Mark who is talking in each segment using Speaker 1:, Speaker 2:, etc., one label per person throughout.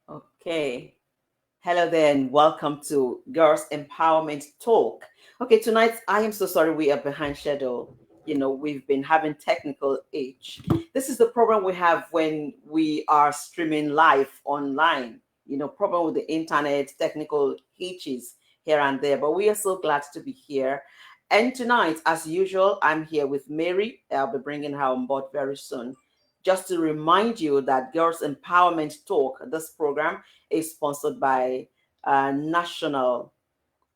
Speaker 1: Okay. Hello there, and welcome to Girls Empowerment Talk. Okay, tonight I am so sorry we are behind schedule. We've been having technical itch. This is the problem we have when we are streaming live online. Problem with the internet, technical hitches here and there. But we are so glad to be here. And tonight, as usual, I'm here with Mary. I'll be bringing her on board very soon. Just to remind you that Girls Empowerment Talk, this program, is sponsored by National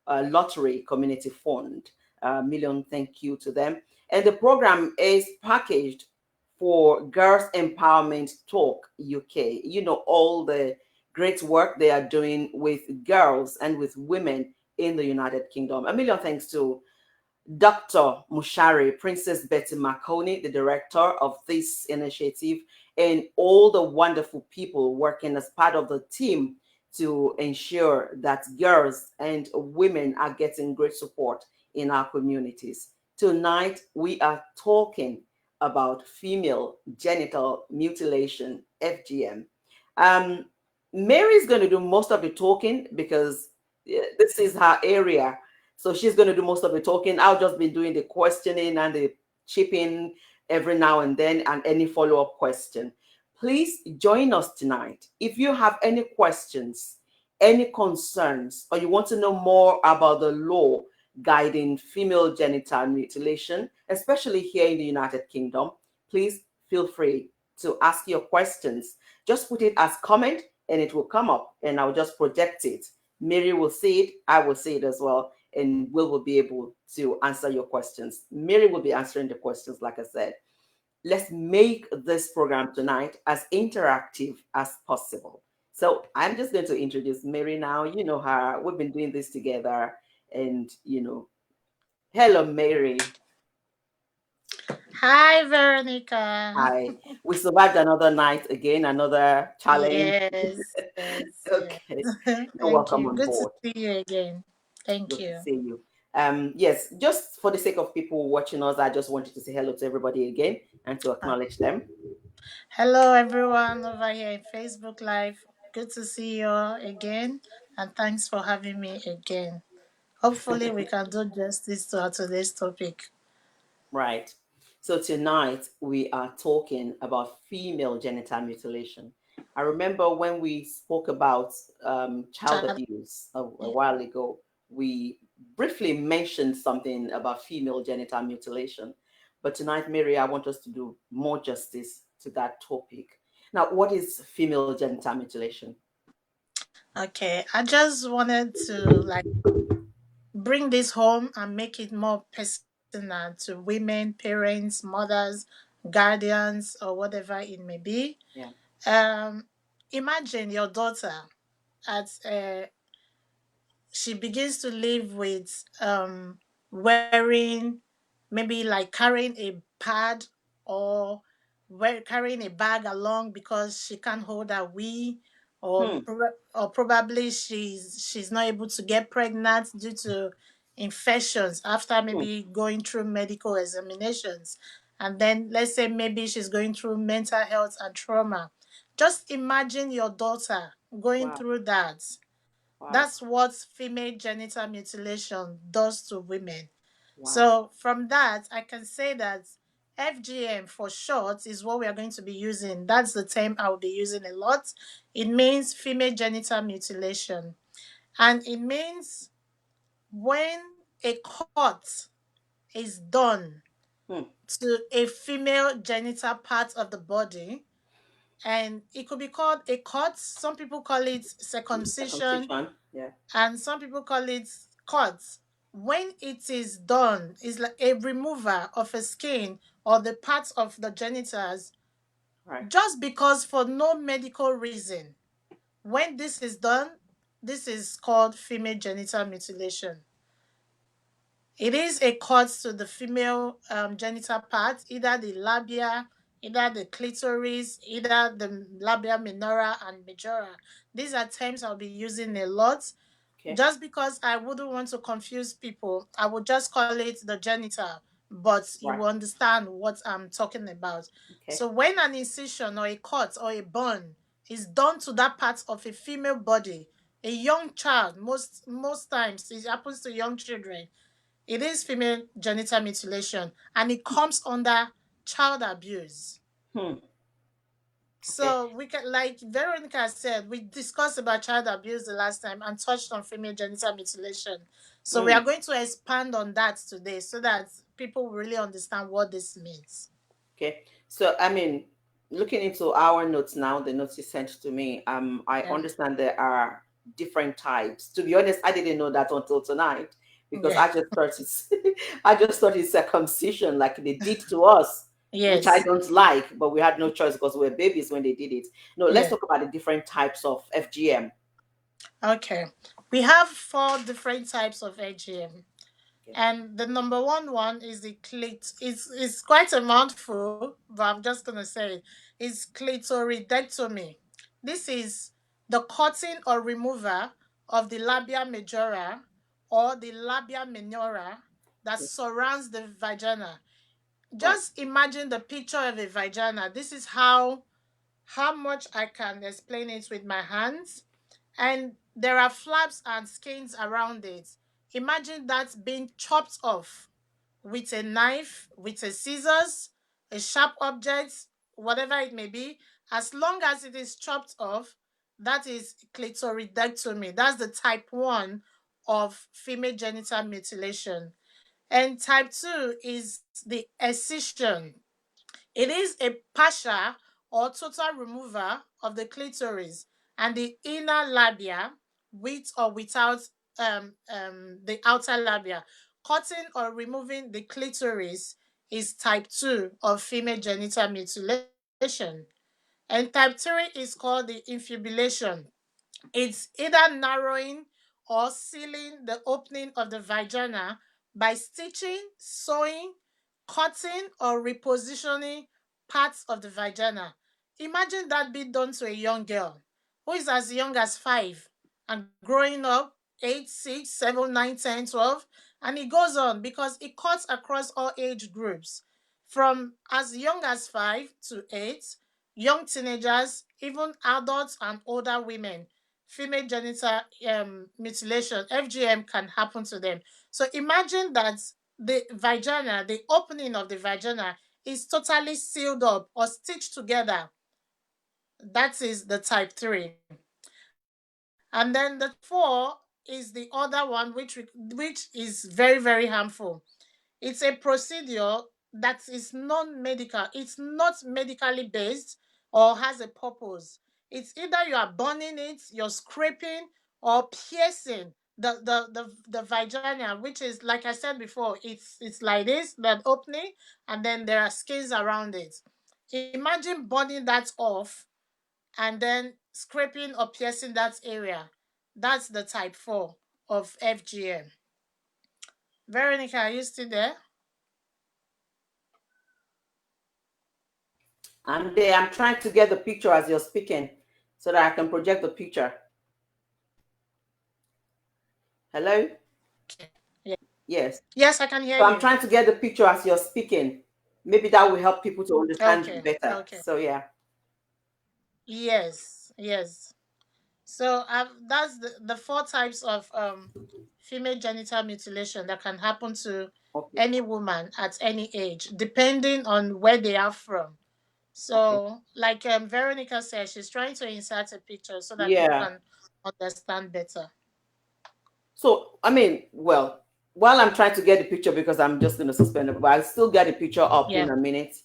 Speaker 1: Lottery Community Fund. Million thank you to them. And the program is packaged for Girls Empowerment Talk UK. All the great work they are doing with girls and with women in the United Kingdom. A million thanks to Dr. Mushari, Princess Betty Marconi, the director of this initiative, and all the wonderful people working as part of the team to ensure that girls and women are getting great support in our communities. Tonight, we are talking about female genital mutilation, FGM. Um, Mary's going to do most of the talking because this is her area, so she's going to do most of the talking. I'll just be doing the questioning and the chipping every now and then and any follow-up question. Please join us tonight. If you have any questions, any concerns, or you want to know more about the law guiding female genital mutilation, especially here in the United Kingdom, please feel free to ask your questions. Just put it as comment and it will come up and I'll just project it. Mary will see it, I will see it as well, and will be able to answer your questions. Mary will be answering the questions, like I said. Let's make this program tonight as interactive as possible. So I'm just going to introduce Mary now. You know her. We've been doing this together. And, hello, Mary.
Speaker 2: Hi, Veronica.
Speaker 1: Hi. We survived another night again, another challenge.
Speaker 2: Yes, yes, yes.
Speaker 1: Okay. You're
Speaker 2: Thank
Speaker 1: welcome
Speaker 2: you.
Speaker 1: on
Speaker 2: Good to
Speaker 1: board.
Speaker 2: see you again. Thank
Speaker 1: Good to
Speaker 2: you.
Speaker 1: see you. Yes, just for the sake of people watching us, I just wanted to say hello to everybody again and to
Speaker 2: Uh,
Speaker 1: acknowledge them.
Speaker 2: Hello, everyone over here in Facebook Live. Good to see you all again, and thanks for having me again. Hopefully, we can do justice to our today's topic.
Speaker 1: Right. So tonight we are talking about female genital mutilation. I remember when we spoke about child
Speaker 2: Child-
Speaker 1: abuse a while ago, we briefly mentioned something about female genital mutilation. But tonight, Mary, I want us to do more justice to that topic. Now, what is female genital mutilation?
Speaker 2: Okay, I just wanted to bring this home and make it more personal to women, parents, mothers, guardians, or whatever it may be.
Speaker 1: Yeah.
Speaker 2: Um, Imagine your daughter at she begins to live with wearing, maybe like carrying a pad, or carrying a bag along because she can't hold her wee, or
Speaker 1: Hmm.
Speaker 2: probably she's not able to get pregnant due to infections after
Speaker 1: Hmm.
Speaker 2: maybe going through medical examinations. And then let's say maybe she's going through mental health and trauma. Just imagine your daughter going
Speaker 1: Wow.
Speaker 2: through that.
Speaker 1: Wow.
Speaker 2: That's what female genital mutilation does to women.
Speaker 1: Wow.
Speaker 2: So, from that, I can say that FGM for short is what we are going to be using. That's the term I will be using a lot. It means female genital mutilation. And it means when a cut is done
Speaker 1: Hmm.
Speaker 2: to a female genital part of the body, and it could be called a cut. Some people call it circumcision,
Speaker 1: Circumcision. Yeah.
Speaker 2: and some people call it cuts. When it is done, it's like a removal of a skin or the parts of the genitals,
Speaker 1: Right.
Speaker 2: just because for no medical reason. When this is done, this is called female genital mutilation. It is a cut to the female genital part, either the labia, either the clitoris, either the labia minora and majora. These are terms I'll be using a lot.
Speaker 1: Okay.
Speaker 2: Just because I wouldn't want to confuse people, I would just call it the genital, but you
Speaker 1: Right.
Speaker 2: will understand what I'm talking about.
Speaker 1: Okay.
Speaker 2: So when an incision or a cut or a burn is done to that part of a female body, a young child, most times it happens to young children, it is female genital mutilation, and it comes under child abuse.
Speaker 1: Hmm. Okay.
Speaker 2: So we can, like Veronica said, we discussed about child abuse the last time and touched on female genital mutilation. So we are
Speaker 1: Mm.
Speaker 2: going to expand on that today so that people will really understand what this means.
Speaker 1: Okay. So, I mean, looking into our notes now, the notes you sent to me, I
Speaker 2: Yeah.
Speaker 1: understand there are different types. To be honest, I didn't know that until tonight because
Speaker 2: Yeah.
Speaker 1: I just thought it's, I just thought it's circumcision like they did to us, which I
Speaker 2: Yes.
Speaker 1: don't like, but we had no choice because we were babies when they did it. No, let's
Speaker 2: Yeah.
Speaker 1: talk about the different types of FGM.
Speaker 2: Okay. We have four different types of AGM.
Speaker 1: Okay.
Speaker 2: And the number one is the clit. It's quite a mouthful, but I'm just gonna say it. It's clitoridectomy. This is the cutting or removal of the labia majora or the labia minora that
Speaker 1: Okay.
Speaker 2: surrounds the vagina.
Speaker 1: Right.
Speaker 2: Just imagine the picture of a vagina. This is how much I can explain it with my hands. And there are flaps and skins around it. Imagine that being chopped off with a knife, with a scissors, a sharp object, whatever it may be. As long as it is chopped off, that is clitoridectomy. That's the type 1 of female genital mutilation. And type 2 is the excision. It is a partial or total removal of the clitoris and the inner labia with or without the outer labia. Cutting or removing the clitoris is type 2 of female genital mutilation. And type 3 is called the infibulation. It's either narrowing or sealing the opening of the vagina by stitching, sewing, cutting, or repositioning parts of the vagina. Imagine that being done to a young girl who is as young as 5 and growing up 8, 6, 7, 9, 10, 12, and it goes on because it cuts across all age groups from as young as 5 to 8, young teenagers, even adults and older women. Female genital mutilation, FGM, can happen to them. So imagine that the vagina, the opening of the vagina, is totally sealed up or stitched together. That is the type 3. And then the type 4 is the other one, which is very, very harmful. It's a procedure that is non-medical. It's not medically based or has a purpose. It's either you are burning it, you're scraping, or piercing the vagina, which is, like I said before, it's like this, that opening, and then there are skins around it. Imagine burning that off and then scraping or piercing that area. That's the type 4 of FGM. Veronica, are you still there?
Speaker 1: I'm there. I'm trying to get the picture as you're speaking so that I can project the picture. Hello?
Speaker 2: Okay.
Speaker 1: Yes.
Speaker 2: Yes, I can hear
Speaker 1: So I'm
Speaker 2: you.
Speaker 1: trying to get the picture as you're speaking. Maybe that will help people to understand
Speaker 2: Okay,
Speaker 1: better.
Speaker 2: okay.
Speaker 1: So yeah.
Speaker 2: Yes, yes. So that's the four types of female genital mutilation that can happen to
Speaker 1: Okay.
Speaker 2: any woman at any age, depending on where they are from.
Speaker 1: Okay.
Speaker 2: So, like Veronica said, she's trying to insert a picture so that people
Speaker 1: Yeah.
Speaker 2: can understand better.
Speaker 1: So I mean, well, while I'm trying to get the picture because I'm just gonna suspend it, but I'll still get the picture up
Speaker 2: Yeah.
Speaker 1: in a minute.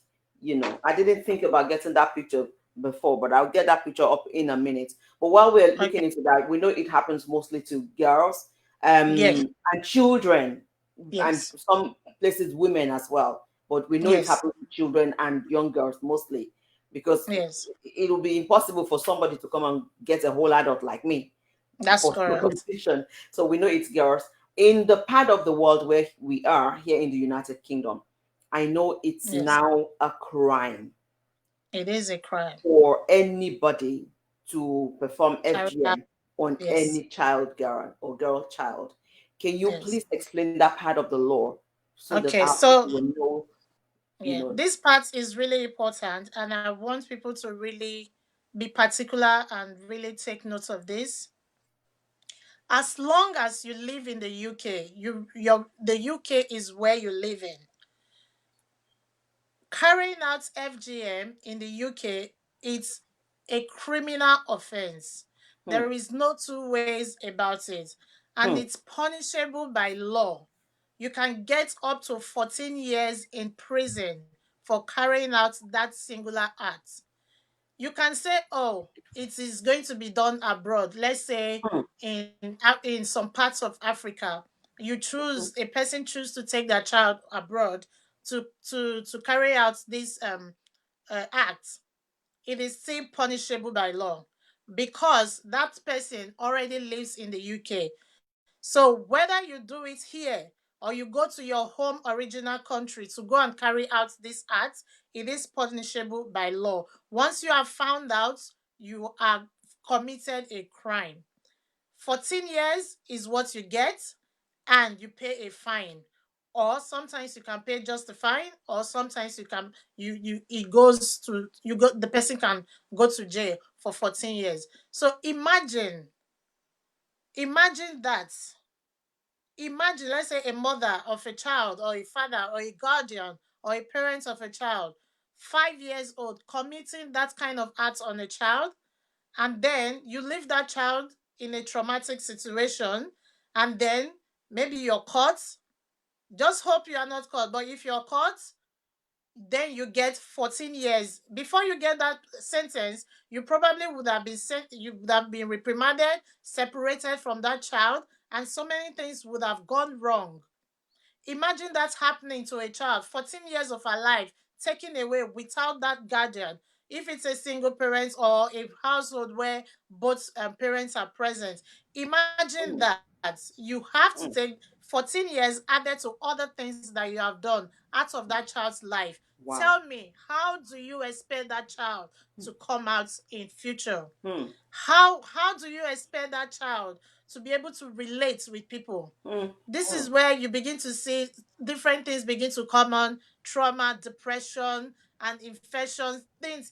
Speaker 1: I didn't think about getting that picture before, but I'll get that picture up in a minute. But while we're
Speaker 2: Okay.
Speaker 1: looking into that, we know it happens mostly to girls,
Speaker 2: Yes.
Speaker 1: and children, and
Speaker 2: Yes.
Speaker 1: some places women as well. But we know it
Speaker 2: Yes.
Speaker 1: happens to children and young girls mostly because
Speaker 2: Yes.
Speaker 1: it will be impossible for somebody to come and get a whole adult like me
Speaker 2: That's
Speaker 1: for
Speaker 2: correct.
Speaker 1: circumcision. So we know it's girls. In the part of the world where we are here in the United Kingdom, I know it's
Speaker 2: Yes.
Speaker 1: now a crime
Speaker 2: It is a crime.
Speaker 1: for anybody to perform
Speaker 2: Carry out.
Speaker 1: FGM on
Speaker 2: Yes.
Speaker 1: any child girl or girl child. Can you
Speaker 2: Yes.
Speaker 1: please explain that part of the law so that
Speaker 2: Okay.
Speaker 1: our people
Speaker 2: So
Speaker 1: will know, you
Speaker 2: yeah,
Speaker 1: know,
Speaker 2: this part is really important, and I want people to really be particular and really take note of this. As long as you live in the UK, the UK is where you live in. Carrying out FGM in the UK, it's a criminal offense.
Speaker 1: Hmm.
Speaker 2: There is no two ways about it, and
Speaker 1: Hmm.
Speaker 2: it's punishable by law. You can get up to 14 years in prison for carrying out that singular act. You can say, oh, it is going to be done abroad. Let's say
Speaker 1: Hmm.
Speaker 2: in some parts of Africa, a person choose to take their child abroad to carry out this act. It is still punishable by law because that person already lives in the UK. So whether you do it here or you go to your home original country to go and carry out this act, it is punishable by law. Once you have found out, you have committed a crime. 14 years is what you get, and you pay a fine. Or sometimes you can pay just the fine, or sometimes you can you it goes to you go the person can go to jail for 14 years. So imagine that. Imagine, let's say, a mother of a child, or a father, or a guardian, or a parent of a child, 5 years old, committing that kind of act on a child, and then you leave that child in a traumatic situation, and then maybe you're caught. Just hope you are not caught, but if you're caught, then you get 14 years. Before you get that sentence, you probably would have been sent, you would have been reprimanded, separated from that child, and so many things would have gone wrong. Imagine that happening to a child, 14 years of her life taken away without that guardian. If it's a single parent or a household where both parents are present, imagine
Speaker 1: Hmm.
Speaker 2: that you have to
Speaker 1: Hmm.
Speaker 2: take 14 years added to other things that you have done out of that child's life. Tell
Speaker 1: Wow.
Speaker 2: me, how do you expect that child to come out in future?
Speaker 1: Hmm.
Speaker 2: How do you expect that child to be able to relate with people?
Speaker 1: Hmm.
Speaker 2: This
Speaker 1: Hmm.
Speaker 2: is where you begin to see different things begin to come on: trauma, depression, and infections. Things.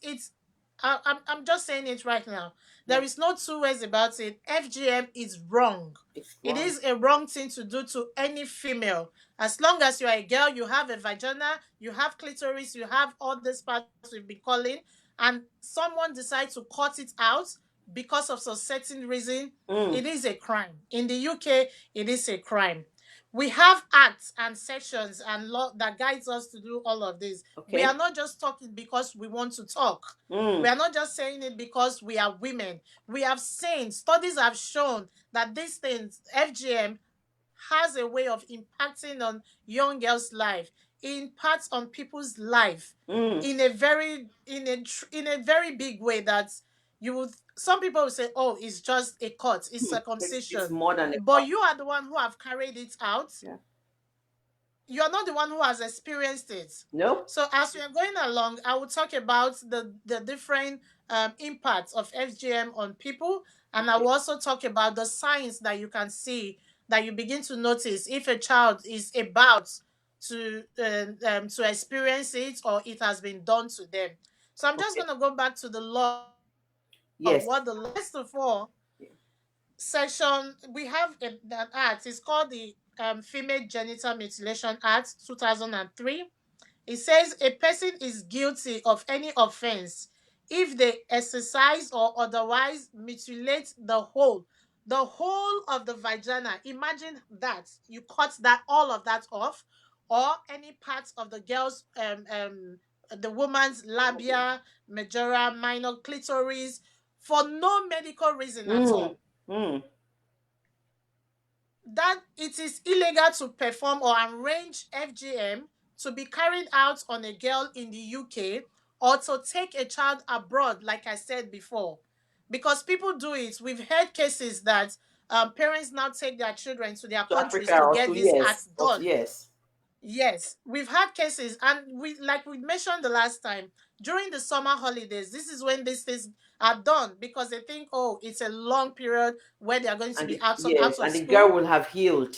Speaker 2: I'm just saying it right now.
Speaker 1: Yeah.
Speaker 2: There is no two ways about it. FGM is wrong.
Speaker 1: It's
Speaker 2: It
Speaker 1: wrong.
Speaker 2: is a wrong thing to do to any female. As long as you are a girl, you have a vagina, you have clitoris, you have all these parts we've been calling, and someone decides to cut it out because of some certain reason,
Speaker 1: Hmm.
Speaker 2: it is a crime. In the UK, it is a crime. We have acts and sections and law that guides us to do all of this. We are
Speaker 1: Okay.
Speaker 2: not just talking because we want to talk.
Speaker 1: Hmm.
Speaker 2: We are not just saying it because we are women. We have seen, studies have shown that these things, FGM, has a way of impacting on young girls' life, it impacts on people's life
Speaker 1: Hmm.
Speaker 2: in a very big way that you would some people will say, oh, it's just a cut, it's
Speaker 1: Hmm. It's
Speaker 2: circumcision.
Speaker 1: more than a
Speaker 2: But
Speaker 1: cup.
Speaker 2: you are the one who have carried it out.
Speaker 1: Yeah.
Speaker 2: You're not the one who has experienced it.
Speaker 1: Nope.
Speaker 2: So as we are going along, I will talk about the different impacts of FGM on people, and I
Speaker 1: Okay.
Speaker 2: will also talk about the signs that you can see, that you begin to notice if a child is about to experience it or it has been done to them. So I'm just
Speaker 1: Okay.
Speaker 2: going to go back to the law. What
Speaker 1: Yes.
Speaker 2: the law, first of all,
Speaker 1: Yeah.
Speaker 2: section we have an act. It's called the Female Genital Mutilation Act 2003. It says a person is guilty of any offense if they exercise or otherwise mutilate the whole of the vagina. Imagine that you cut that all of that off, or any parts of the girl's the woman's labia, majora, minor, clitoris, for no medical reason at
Speaker 1: Hmm.
Speaker 2: all.
Speaker 1: Hmm.
Speaker 2: That it is illegal to perform or arrange FGM to be carried out on a girl in the UK, or to take a child abroad, like I said before. Because people do it. We've heard cases that parents now take their children to their
Speaker 1: To
Speaker 2: countries
Speaker 1: Africa
Speaker 2: to
Speaker 1: or
Speaker 2: get
Speaker 1: to
Speaker 2: this
Speaker 1: yes.
Speaker 2: act
Speaker 1: Or to
Speaker 2: done.
Speaker 1: yes.
Speaker 2: Yes, we've had cases, and like we mentioned the last time, during the summer holidays, this is when these things are done because they think, oh, it's a long period where they are going to
Speaker 1: And
Speaker 2: be
Speaker 1: the,
Speaker 2: out
Speaker 1: yes,
Speaker 2: of
Speaker 1: and the girl
Speaker 2: school,
Speaker 1: will have healed.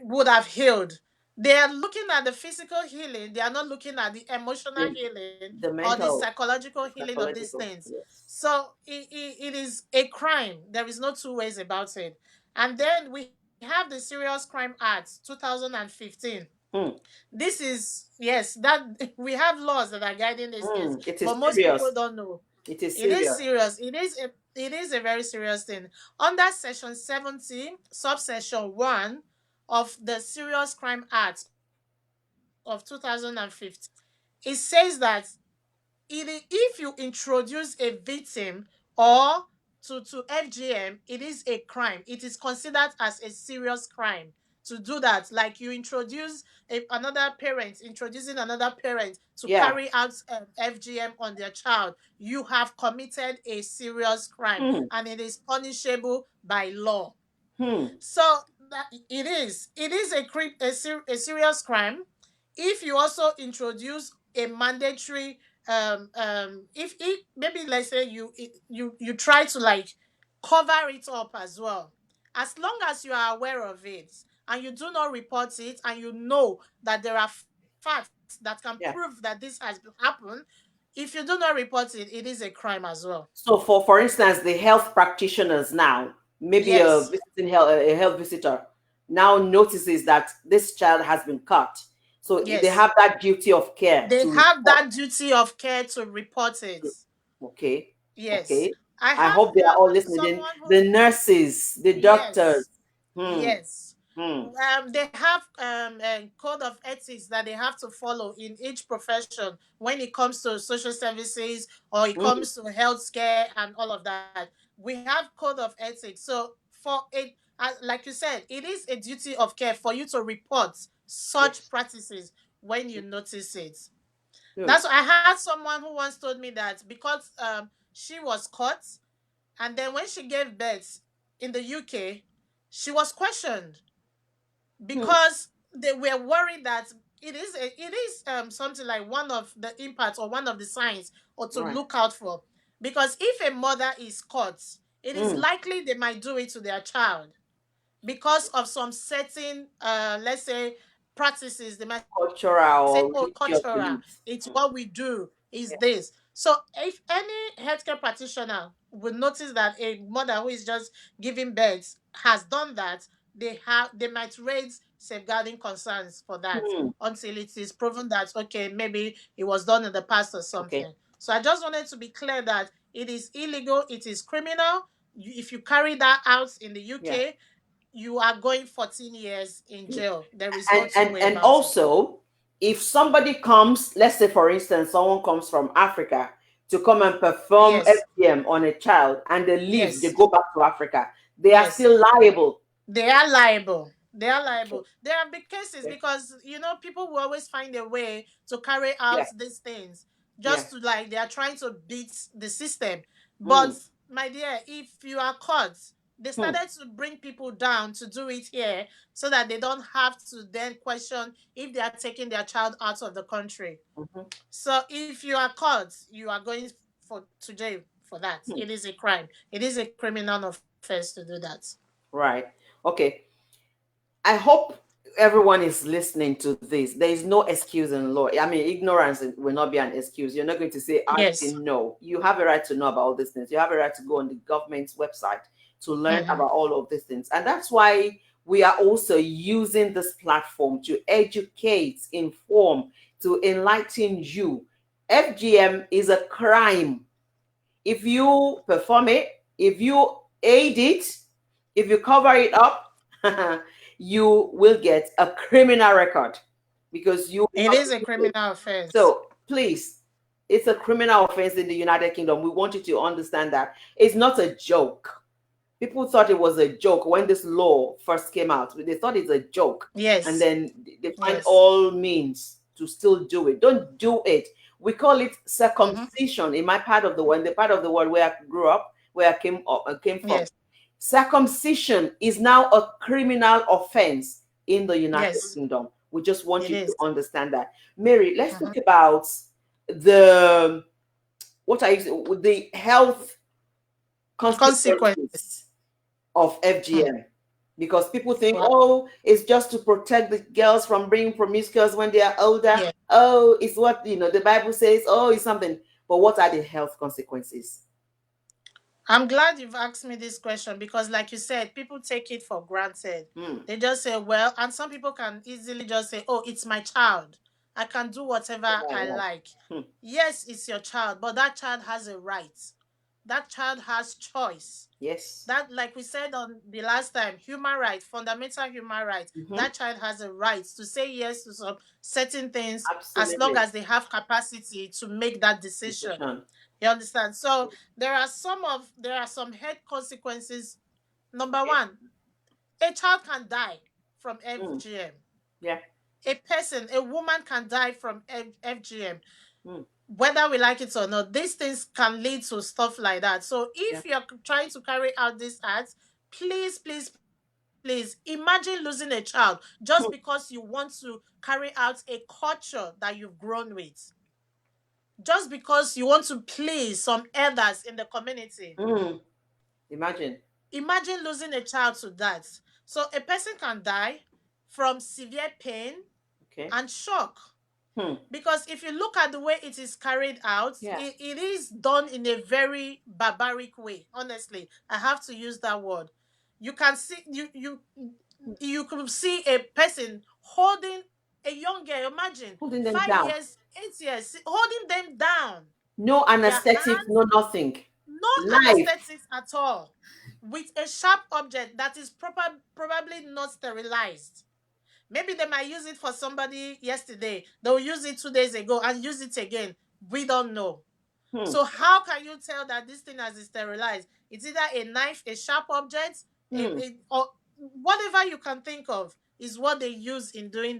Speaker 2: would have healed. They are looking at the physical healing. They are not looking at the emotional
Speaker 1: The,
Speaker 2: healing
Speaker 1: the
Speaker 2: or the
Speaker 1: mental,
Speaker 2: psychological healing of these
Speaker 1: psychological.
Speaker 2: things.
Speaker 1: Yes.
Speaker 2: So it is a crime. There is no two ways about it. And then we have the Serious Crime Act 2015.
Speaker 1: Hmm.
Speaker 2: This is, yes, that we have laws that are guiding this case,
Speaker 1: Hmm. It
Speaker 2: but
Speaker 1: is
Speaker 2: most people
Speaker 1: serious.
Speaker 2: don't know.
Speaker 1: It is
Speaker 2: It is
Speaker 1: serious.
Speaker 2: serious. It is a very serious thing. Under Section 70, subsection 1 of the Serious Crime Act of 2015, it says that if you introduce a victim or to FGM, it is a crime. It is considered as a serious crime to do that. Like you introduce another parent, introducing another parent to
Speaker 1: Yeah.
Speaker 2: carry out FGM on their child, you have committed a serious crime
Speaker 1: Hmm.
Speaker 2: and it is punishable by law.
Speaker 1: Hmm.
Speaker 2: So that it is a serious crime. If you also introduce a mandatory if maybe let's say you try to like cover it up as well, as long as you are aware of it and you do not report it and you know that there are facts that can prove
Speaker 1: Yeah.
Speaker 2: that this has happened, if you do not report it, it is a crime as well.
Speaker 1: So for instance, the health practitioners now, maybe a
Speaker 2: Yes.
Speaker 1: visiting health a health visitor now notices that this child has been cut. So they
Speaker 2: Yes,
Speaker 1: have that duty of care
Speaker 2: they
Speaker 1: to
Speaker 2: have
Speaker 1: report.
Speaker 2: that duty of care to report it.
Speaker 1: Okay.
Speaker 2: Yes.
Speaker 1: Okay.
Speaker 2: I
Speaker 1: I
Speaker 2: have
Speaker 1: hope they are all listening.
Speaker 2: someone who,
Speaker 1: The nurses, the doctors.
Speaker 2: yes,
Speaker 1: Hmm.
Speaker 2: yes.
Speaker 1: Hmm.
Speaker 2: They have a code of ethics that they have to follow in each profession when it comes to social services or it
Speaker 1: Hmm.
Speaker 2: comes to healthcare and all of that. We have code of ethics. So for it, like you said, it is a duty of care for you to report such
Speaker 1: Yes.
Speaker 2: practices when you notice it.
Speaker 1: Good.
Speaker 2: That's, I had someone who once told me that because she was caught and then when she gave birth in the UK, she was questioned
Speaker 1: Hmm.
Speaker 2: because they were worried that it is something like one of the impacts or one of the signs or to
Speaker 1: Right.
Speaker 2: look out for. Because if a mother is caught, it is
Speaker 1: Hmm.
Speaker 2: likely they might do it to their child because of some certain let's say practices. They might say, oh,
Speaker 1: Cultural
Speaker 2: cultural,
Speaker 1: or
Speaker 2: it's
Speaker 1: religious
Speaker 2: what we
Speaker 1: beliefs.
Speaker 2: do,
Speaker 1: Hmm.
Speaker 2: is this. So if any healthcare practitioner will notice that a mother who is just giving birth has done that, they might raise safeguarding concerns for that
Speaker 1: Hmm.
Speaker 2: until it is proven that okay, maybe it was done in the past or
Speaker 1: Okay.
Speaker 2: something. So I just wanted to be clear that it is illegal, it is criminal. If you carry that out in the
Speaker 1: Yeah.
Speaker 2: UK, you are going 14 years in
Speaker 1: Hmm.
Speaker 2: jail. There is no
Speaker 1: and
Speaker 2: two
Speaker 1: and
Speaker 2: way
Speaker 1: and
Speaker 2: about it.
Speaker 1: also, if somebody comes, let's say for instance someone comes from Africa to come and perform
Speaker 2: Yes,
Speaker 1: FGM on a child and they leave, they
Speaker 2: yes,
Speaker 1: go back to Africa, they are
Speaker 2: yes.
Speaker 1: still liable.
Speaker 2: They are liable. They are
Speaker 1: Okay.
Speaker 2: liable. There are big cases
Speaker 1: Okay.
Speaker 2: because people will always find a way to carry out
Speaker 1: Yeah.
Speaker 2: these things
Speaker 1: Yeah.
Speaker 2: just to like they are trying to beat the system. But
Speaker 1: Hmm.
Speaker 2: my dear, if you are caught, they
Speaker 1: Hmm.
Speaker 2: started to bring people down to do it here so that they don't have to then question if they are taking their child out of the country.
Speaker 1: Hmm.
Speaker 2: So if you are caught, you are going for to jail for that.
Speaker 1: Hmm.
Speaker 2: It is a crime. It is a criminal offense to do that.
Speaker 1: Right. Okay. I hope everyone is listening to this. There is no excuse in law. I mean, ignorance will not be an excuse. You're not going to say, I
Speaker 2: Yes.
Speaker 1: didn't know. You have a right to know about all these things. You have a right to go on the government's website to learn
Speaker 2: Mm-hmm.
Speaker 1: about all of these things. And that's why we are also using this platform to educate, inform, to enlighten you. FGM is a crime. If you perform it, if you aid it, if you cover it up, you will get a criminal record because you
Speaker 2: It
Speaker 1: have
Speaker 2: is a
Speaker 1: used it.
Speaker 2: criminal offense.
Speaker 1: So please, it's a criminal offense in the United Kingdom. We want you to understand that it's not a joke. People thought it was a joke when this law first came out. They thought it's a joke, and
Speaker 2: Yes.
Speaker 1: then they find
Speaker 2: Yes.
Speaker 1: all means to still do it. Don't do it. We call it
Speaker 2: Mm-hmm.
Speaker 1: circumcision in my part of the world, in the part of the world where I grew up, where I came from.
Speaker 2: Yes.
Speaker 1: Circumcision is now a criminal offense in the United
Speaker 2: Yes.
Speaker 1: Kingdom. We just want
Speaker 2: It
Speaker 1: you to
Speaker 2: is.
Speaker 1: understand that. Mary, let's
Speaker 2: Mm-hmm.
Speaker 1: talk about the what I the health
Speaker 2: Consequences.
Speaker 1: consequences of
Speaker 2: Hmm.
Speaker 1: FGM. because people think,
Speaker 2: Well,
Speaker 1: oh, it's just to protect the girls from being promiscuous when they are older.
Speaker 2: yeah.
Speaker 1: Oh, it's what, the Bible says. Oh, it's something. But what are the health consequences?
Speaker 2: I'm glad you've asked me this question because, like you said, people take it for granted.
Speaker 1: Hmm.
Speaker 2: They just say, well, and some people can easily just say, oh, it's my child. I can do whatever I
Speaker 1: Right.
Speaker 2: like.
Speaker 1: Hmm.
Speaker 2: Yes, it's your child, but that child has a right. That child has choice.
Speaker 1: Yes.
Speaker 2: That, like we said on the last time, human right, fundamental human right.
Speaker 1: Hmm.
Speaker 2: That child has a right to say yes to some certain things as long
Speaker 1: Absolutely.
Speaker 2: as they have capacity to make that decision.
Speaker 1: Decision.
Speaker 2: You understand? So there are some health consequences. Number
Speaker 1: Okay.
Speaker 2: one, a child can die from
Speaker 1: Hmm.
Speaker 2: FGM.
Speaker 1: Yeah.
Speaker 2: A woman can die from FGM,
Speaker 1: Hmm.
Speaker 2: whether we like it or not. These things can lead to stuff like that. So
Speaker 1: Yeah.
Speaker 2: if you're trying to carry out these acts, please, imagine losing a child just because
Speaker 1: Hmm.
Speaker 2: you want to carry out a culture that you've grown with, just because you want to please some elders in the community.
Speaker 1: Hmm. Imagine.
Speaker 2: Imagine losing a child to that. So a person can die from severe pain
Speaker 1: Okay.
Speaker 2: and shock.
Speaker 1: Hmm.
Speaker 2: Because if you look at the way it is carried out,
Speaker 1: Yeah.
Speaker 2: it is done in a very barbaric way. Honestly, I have to use that word. You can see you could see a person holding a young girl. Imagine
Speaker 1: Holding them
Speaker 2: five
Speaker 1: down.
Speaker 2: years, 8 years, holding them down.
Speaker 1: No
Speaker 2: Their
Speaker 1: anesthetic,
Speaker 2: hands,
Speaker 1: no nothing.
Speaker 2: no
Speaker 1: Life.
Speaker 2: anesthetics at all, with a sharp object that is probably not sterilized. Maybe they might use it for somebody yesterday. They'll use it 2 days ago and use it again. We don't know.
Speaker 1: Hmm.
Speaker 2: So how can you tell that this thing has been sterilized? It's either a knife, a sharp object,
Speaker 1: Hmm.
Speaker 2: or whatever you can think of is what they use in doing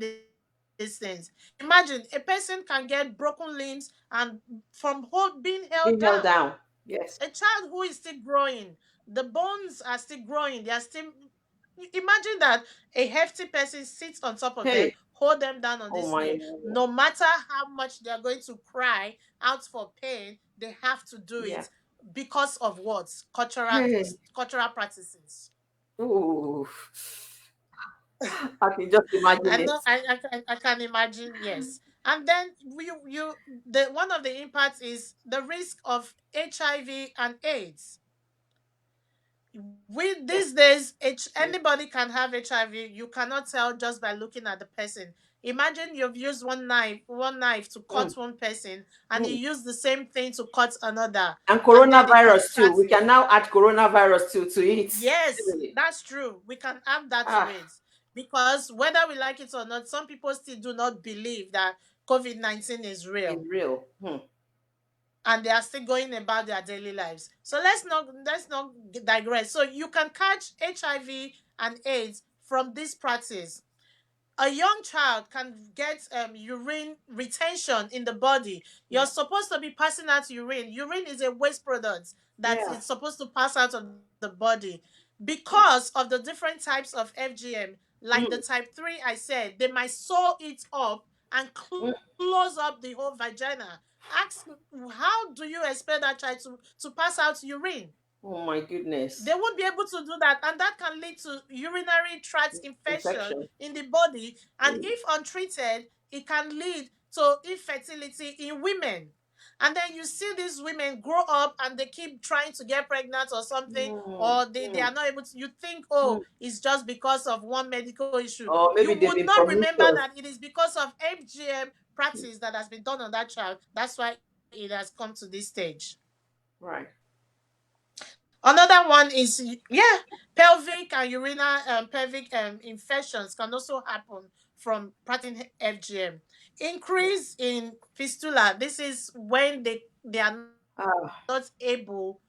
Speaker 2: these things. Imagine a person can get broken limbs and from being held
Speaker 1: Being
Speaker 2: down.
Speaker 1: held down.
Speaker 2: A
Speaker 1: Yes.
Speaker 2: child who is still growing, the bones are still growing, they are still. Imagine that a hefty person sits on top of them,
Speaker 1: Hey.
Speaker 2: hold them down on
Speaker 1: Oh
Speaker 2: this
Speaker 1: my.
Speaker 2: knee. No matter how much they are going to cry out for pain, they have to do
Speaker 1: Yeah.
Speaker 2: it because of what?
Speaker 1: Hey.
Speaker 2: Cultural practices.
Speaker 1: Ooh. I can just
Speaker 2: I
Speaker 1: imagine it.
Speaker 2: know I can imagine, yes. And then the one of the impacts is the risk of HIV and AIDS. With
Speaker 1: Yeah.
Speaker 2: these days,
Speaker 1: Yes.
Speaker 2: anybody can have HIV. You cannot tell just by looking at the person. Imagine you've used one knife to cut
Speaker 1: Mm.
Speaker 2: one person, and you
Speaker 1: Mm.
Speaker 2: use the same thing to cut another,
Speaker 1: And
Speaker 2: and then it has
Speaker 1: coronavirus too. We
Speaker 2: started.
Speaker 1: can now add coronavirus too to it.
Speaker 2: Yes,
Speaker 1: Really.
Speaker 2: that's true. We can add that to
Speaker 1: Ah,
Speaker 2: it because whether we like it or not, some people still do not believe that COVID-19 is
Speaker 1: it's
Speaker 2: real,
Speaker 1: real. Hmm.
Speaker 2: and they are still going about their daily lives. So let's not digress. So you can catch HIV and AIDS from this practice. A young child can get urine retention in the body. You're
Speaker 1: Yeah.
Speaker 2: supposed to be passing out urine. Urine is a waste product that
Speaker 1: Yeah.
Speaker 2: is supposed to pass out of the body. Because of the different types of FGM, like the
Speaker 1: Mm.
Speaker 2: type 3 I said, they might sew it up and
Speaker 1: Mm.
Speaker 2: close up the whole vagina. Ask, how do you expect that child to pass out urine?
Speaker 1: Oh my
Speaker 2: They
Speaker 1: goodness.
Speaker 2: won't be able to do that, and that can lead to urinary tract infection
Speaker 1: Infection.
Speaker 2: in the body, and
Speaker 1: Mm.
Speaker 2: if untreated it can lead to infertility in women. And then you see these women grow up and they keep trying to get pregnant or something,
Speaker 1: Mm.
Speaker 2: or they
Speaker 1: Mm.
Speaker 2: are not able to. You think,
Speaker 1: Mm.
Speaker 2: oh, it's just because of one medical issue.
Speaker 1: Or
Speaker 2: You
Speaker 1: maybe they've
Speaker 2: would
Speaker 1: been
Speaker 2: not remember
Speaker 1: promiscuous.
Speaker 2: that it is because of FGM practice that has been done on that child. That's why it has come to this stage.
Speaker 1: Right.
Speaker 2: Another one is, yeah, pelvic and urinary pelvic infections can also happen from practicing FGM.
Speaker 1: Yeah.
Speaker 2: Increase in fistula. This is when they are not
Speaker 1: Ah.
Speaker 2: able.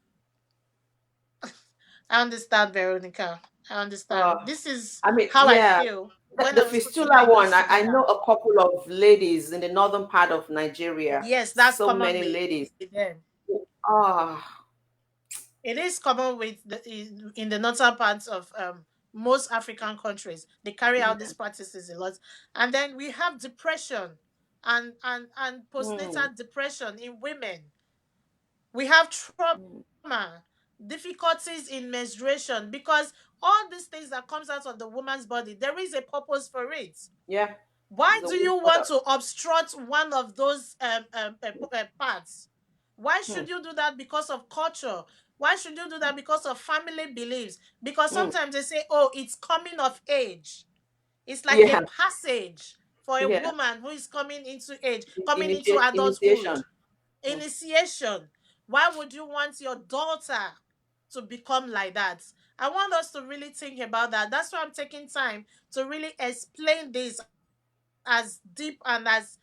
Speaker 2: I understand, Veronica. I understand. This
Speaker 1: Ah.
Speaker 2: is
Speaker 1: I
Speaker 2: how
Speaker 1: mean,
Speaker 2: I
Speaker 1: yeah.
Speaker 2: feel when I
Speaker 1: The
Speaker 2: was putting my
Speaker 1: fistula
Speaker 2: notes
Speaker 1: one, I
Speaker 2: together.
Speaker 1: know a couple of ladies in the northern part of Nigeria.
Speaker 2: Yes, that's
Speaker 1: So
Speaker 2: common
Speaker 1: many
Speaker 2: with
Speaker 1: ladies.
Speaker 2: them.
Speaker 1: Ah.
Speaker 2: It is common with in the northern parts of most African countries. They carry out these
Speaker 1: Yeah.
Speaker 2: practices a lot, and then we have depression and
Speaker 1: Mm.
Speaker 2: postnatal depression in women. We have
Speaker 1: Mm.
Speaker 2: trauma, difficulties in menstruation because all all these things that comes out of the woman's body, there is a purpose for it.
Speaker 1: Yeah.
Speaker 2: Why
Speaker 1: The
Speaker 2: do
Speaker 1: wood
Speaker 2: you want
Speaker 1: product.
Speaker 2: to obstruct one of those parts? Why
Speaker 1: Hmm.
Speaker 2: should you do that? Because of culture? Why should you do that? Because of family beliefs? Because
Speaker 1: Hmm.
Speaker 2: sometimes they say, oh, it's coming of age. It's like a
Speaker 1: Yeah.
Speaker 2: passage for a
Speaker 1: Yeah.
Speaker 2: woman who is coming into age, coming into
Speaker 1: Initiation.
Speaker 2: adulthood,
Speaker 1: Hmm.
Speaker 2: initiation. Why would you want your daughter to become like that? I want us to really think about that. That's why I'm taking time to really explain this as deep and as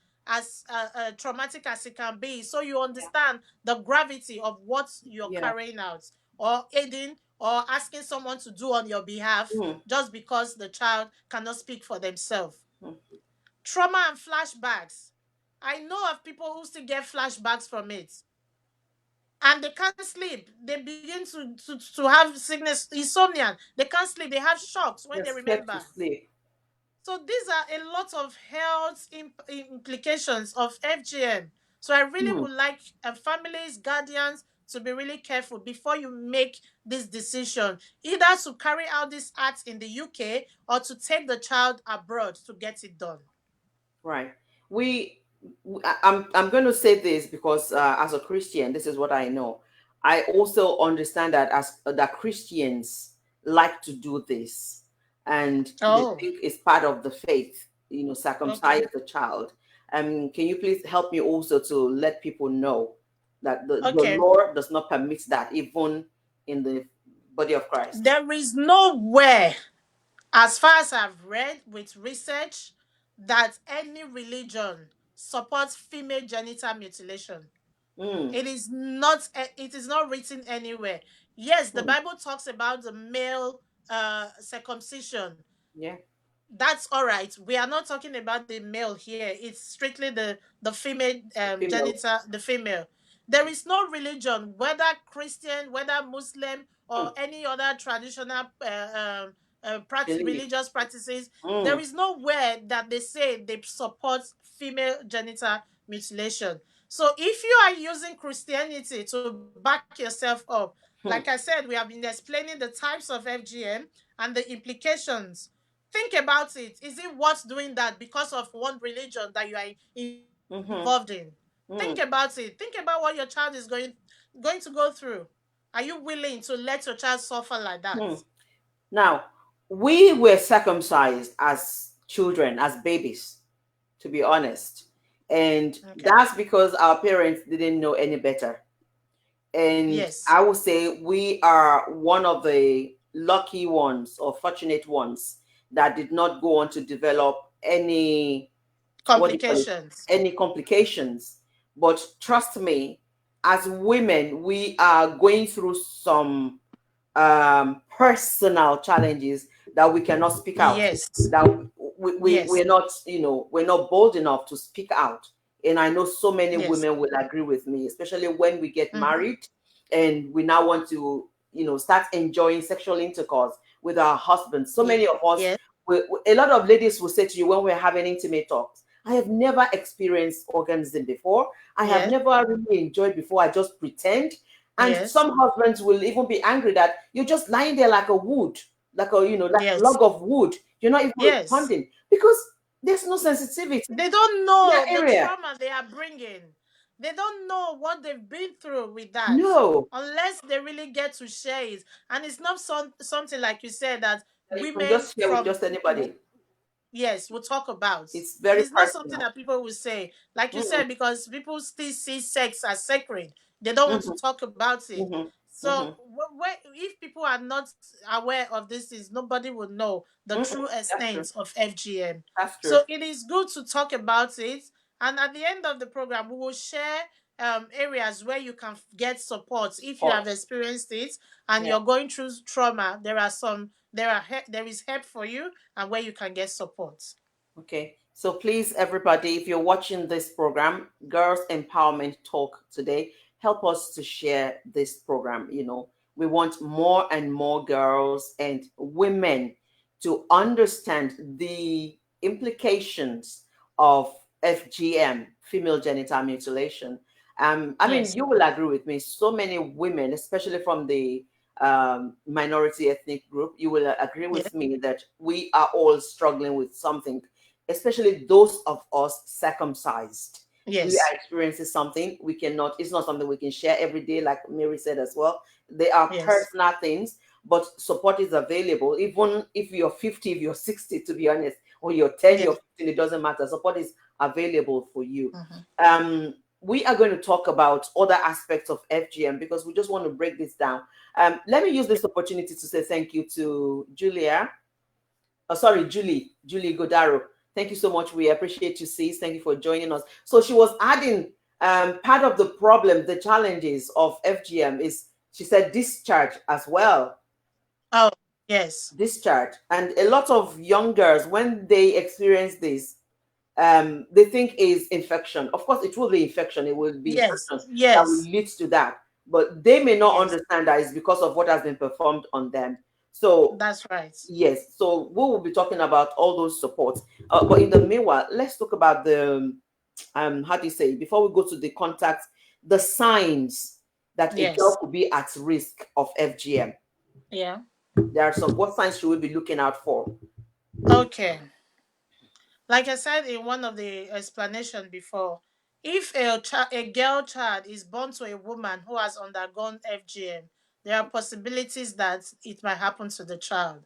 Speaker 2: traumatic as it can be, so you understand the gravity of what you're
Speaker 1: Yeah.
Speaker 2: carrying out, or aiding or asking someone to do on your behalf
Speaker 1: Hmm.
Speaker 2: just because the child cannot speak for themselves.
Speaker 1: Hmm.
Speaker 2: Trauma and flashbacks. I know of people who still get flashbacks from it, and they can't sleep. They begin to have sickness, insomnia. They can't sleep. They have shocks when
Speaker 1: They're
Speaker 2: they
Speaker 1: scared
Speaker 2: remember.
Speaker 1: to sleep.
Speaker 2: So these are a lot of health implications of FGM. So I really
Speaker 1: Hmm.
Speaker 2: would like families, guardians to be really careful before you make this decision, either to carry out this act in the UK or to take the child abroad to get it done.
Speaker 1: Right. We, I'm going to say this because as a Christian, this is what I know. I also understand that as that Christians like to do this, and they
Speaker 2: Oh,
Speaker 1: think it's part of the faith. Circumcise
Speaker 2: okay.
Speaker 1: the child. Can you please help me also to let people know that the
Speaker 2: Okay.
Speaker 1: law does not permit that, even in the body of Christ?
Speaker 2: There is nowhere, as far as I've read with research, that any religion supports female genital mutilation.
Speaker 1: Mm,
Speaker 2: It is not written anywhere. Yes, the
Speaker 1: mm,
Speaker 2: Bible talks about the male circumcision.
Speaker 1: yeah,
Speaker 2: That's all right. We are not talking about the male here. It's strictly the female
Speaker 1: the female.
Speaker 2: genital, the female. There is no religion, whether Christian, whether Muslim, or
Speaker 1: Mm,
Speaker 2: any other traditional
Speaker 1: belief.
Speaker 2: religious practices. There
Speaker 1: Mm,
Speaker 2: is nowhere that they say they support female genital mutilation. So if you are using Christianity to back yourself up, like I
Speaker 1: mm,
Speaker 2: said, we have been explaining the types of FGM and the implications. Think about it. Is it worth doing that because of one religion that you are involved in?
Speaker 1: mm-hmm,
Speaker 2: Think about
Speaker 1: mm,
Speaker 2: it. Think about what your child is going to go through. Are you willing to let your child suffer like that?
Speaker 1: mm. Now, we were circumcised as children, as babies, to be honest. And
Speaker 2: Okay.
Speaker 1: that's because our parents didn't know any better. And
Speaker 2: Yes.
Speaker 1: I would say we are one of the lucky ones or fortunate ones that did not go on to develop any, what do you call it,
Speaker 2: Complications.
Speaker 1: any complications. But trust me, as women, we are going through some personal challenges that we cannot speak out,
Speaker 2: Yes.
Speaker 1: that
Speaker 2: Yes.
Speaker 1: we're not, we're not bold enough to speak out. And I know so many
Speaker 2: Yes.
Speaker 1: women will agree with me, especially when we get
Speaker 2: Mm-hmm.
Speaker 1: married and we now want to, start enjoying sexual intercourse with our husbands. So many of us,
Speaker 2: Yes.
Speaker 1: a lot of ladies will say to you when we're having intimate talks, I have never experienced orgasm before. I have
Speaker 2: Yes.
Speaker 1: never really enjoyed before. I just pretend. And
Speaker 2: Yes.
Speaker 1: some husbands will even be angry that you're just lying there like a wood, like a
Speaker 2: Yes.
Speaker 1: log of wood. You're not even
Speaker 2: Yes.
Speaker 1: responding because there's no sensitivity
Speaker 2: They don't
Speaker 1: in that
Speaker 2: know the
Speaker 1: area.
Speaker 2: trauma they are bringing. They don't know what they've been through with that
Speaker 1: No,
Speaker 2: unless they really get to share it. And it's not something like you said that
Speaker 1: that you can
Speaker 2: women
Speaker 1: just share with
Speaker 2: from
Speaker 1: just anybody.
Speaker 2: yes, we'll talk about.
Speaker 1: It's
Speaker 2: It
Speaker 1: very
Speaker 2: is not something
Speaker 1: personal.
Speaker 2: that people will say. Like you
Speaker 1: Mm,
Speaker 2: said, because people still see sex as sacred. They don't want to
Speaker 1: mhm,
Speaker 2: talk about it.
Speaker 1: mhm,
Speaker 2: So
Speaker 1: mhm,
Speaker 2: if people are not aware of this, is nobody will know the
Speaker 1: mhm.
Speaker 2: true
Speaker 1: That's true.
Speaker 2: extent of FGM.
Speaker 1: That's true.
Speaker 2: So it is good to talk about it. And at the end of the program, we will share areas where you can get support if you have
Speaker 1: Hot.
Speaker 2: experienced it and
Speaker 1: Yeah.
Speaker 2: you're going through trauma. There is help for you and where you can get support.
Speaker 1: Okay. So please, everybody, if you're watching this program, Girls Empowerment Talk today, help us to share this program. We want more and more girls and women to understand the implications of FGM, female genital mutilation. I mean,
Speaker 2: Yes.
Speaker 1: you will agree with me. So many women, especially from the minority ethnic group, you will agree
Speaker 2: Yeah.
Speaker 1: with me that we are all struggling with something, especially those of us circumcised. We are
Speaker 2: Yes.
Speaker 1: experiencing something we cannot, it's not something we can share every day, like Mary said as well. They are
Speaker 2: Yes.
Speaker 1: personal things, but support is available. Even if you're 50, if you're 60, to be honest, or you're 10,
Speaker 2: Yeah.
Speaker 1: you're 15, it doesn't matter. Support is available for you.
Speaker 2: Hmm.
Speaker 1: We are going to talk about other aspects of FGM because we just want to break this down. Let me use this opportunity to say thank you to Julia. Oh, sorry, Julie Godaro. Thank you so much. We appreciate you, sis. Thank you for joining us. So she was adding part of the problem, the challenges of FGM is, she said, discharge as well.
Speaker 2: Oh, yes.
Speaker 1: Discharge. And a lot of young girls, when they experience this, they think is infection. Of course, it will be infection. It will be
Speaker 2: Yes.
Speaker 1: infection that will
Speaker 2: Yes.
Speaker 1: lead to that. But they may not
Speaker 2: Yes.
Speaker 1: understand that it's because of what has been performed on them. So
Speaker 2: That's right.
Speaker 1: yes, so we will be talking about all those supports. But in the meanwhile, let's talk about the how do you say, before we go to the contacts, the signs that a girl
Speaker 2: Yes.
Speaker 1: could be at risk of FGM.
Speaker 2: Yeah.
Speaker 1: There are some, what signs should we be looking out for?
Speaker 2: Okay. Like I said in one of the explanation before, if a girl child is born to a woman who has undergone FGM, there are possibilities that it might happen to the child.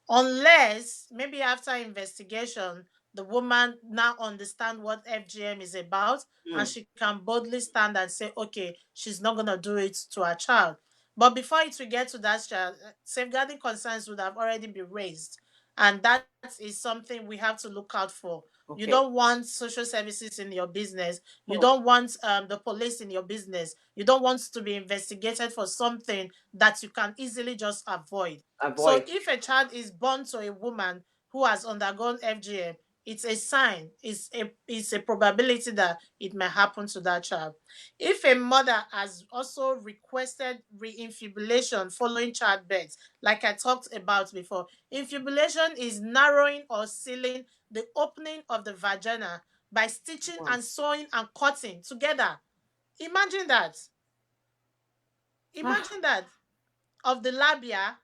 Speaker 2: Unless maybe after investigation the woman now understand what FGM is about and
Speaker 1: Mm,
Speaker 2: she can boldly stand and say, okay, she's not going to do it to her child. But before it will get to that child, safeguarding concerns would have already been raised, and that is something we have to look out for. You
Speaker 1: okay.
Speaker 2: don't want social services in your business. You
Speaker 1: Mm,
Speaker 2: don't want the police in your business. You don't want to be investigated for something that you can easily just avoid. So
Speaker 1: avoid.
Speaker 2: if a child is born to a woman who has undergone FGM, it's a sign, it's a probability that it may happen to that child. If a mother has also requested reinfibulation following childbirth, like I talked about before, infibulation is narrowing or sealing the opening of the vagina by stitching
Speaker 1: Wow.
Speaker 2: and sewing and cutting together. Imagine that.
Speaker 1: Ah,
Speaker 2: Imagine that, of the labia.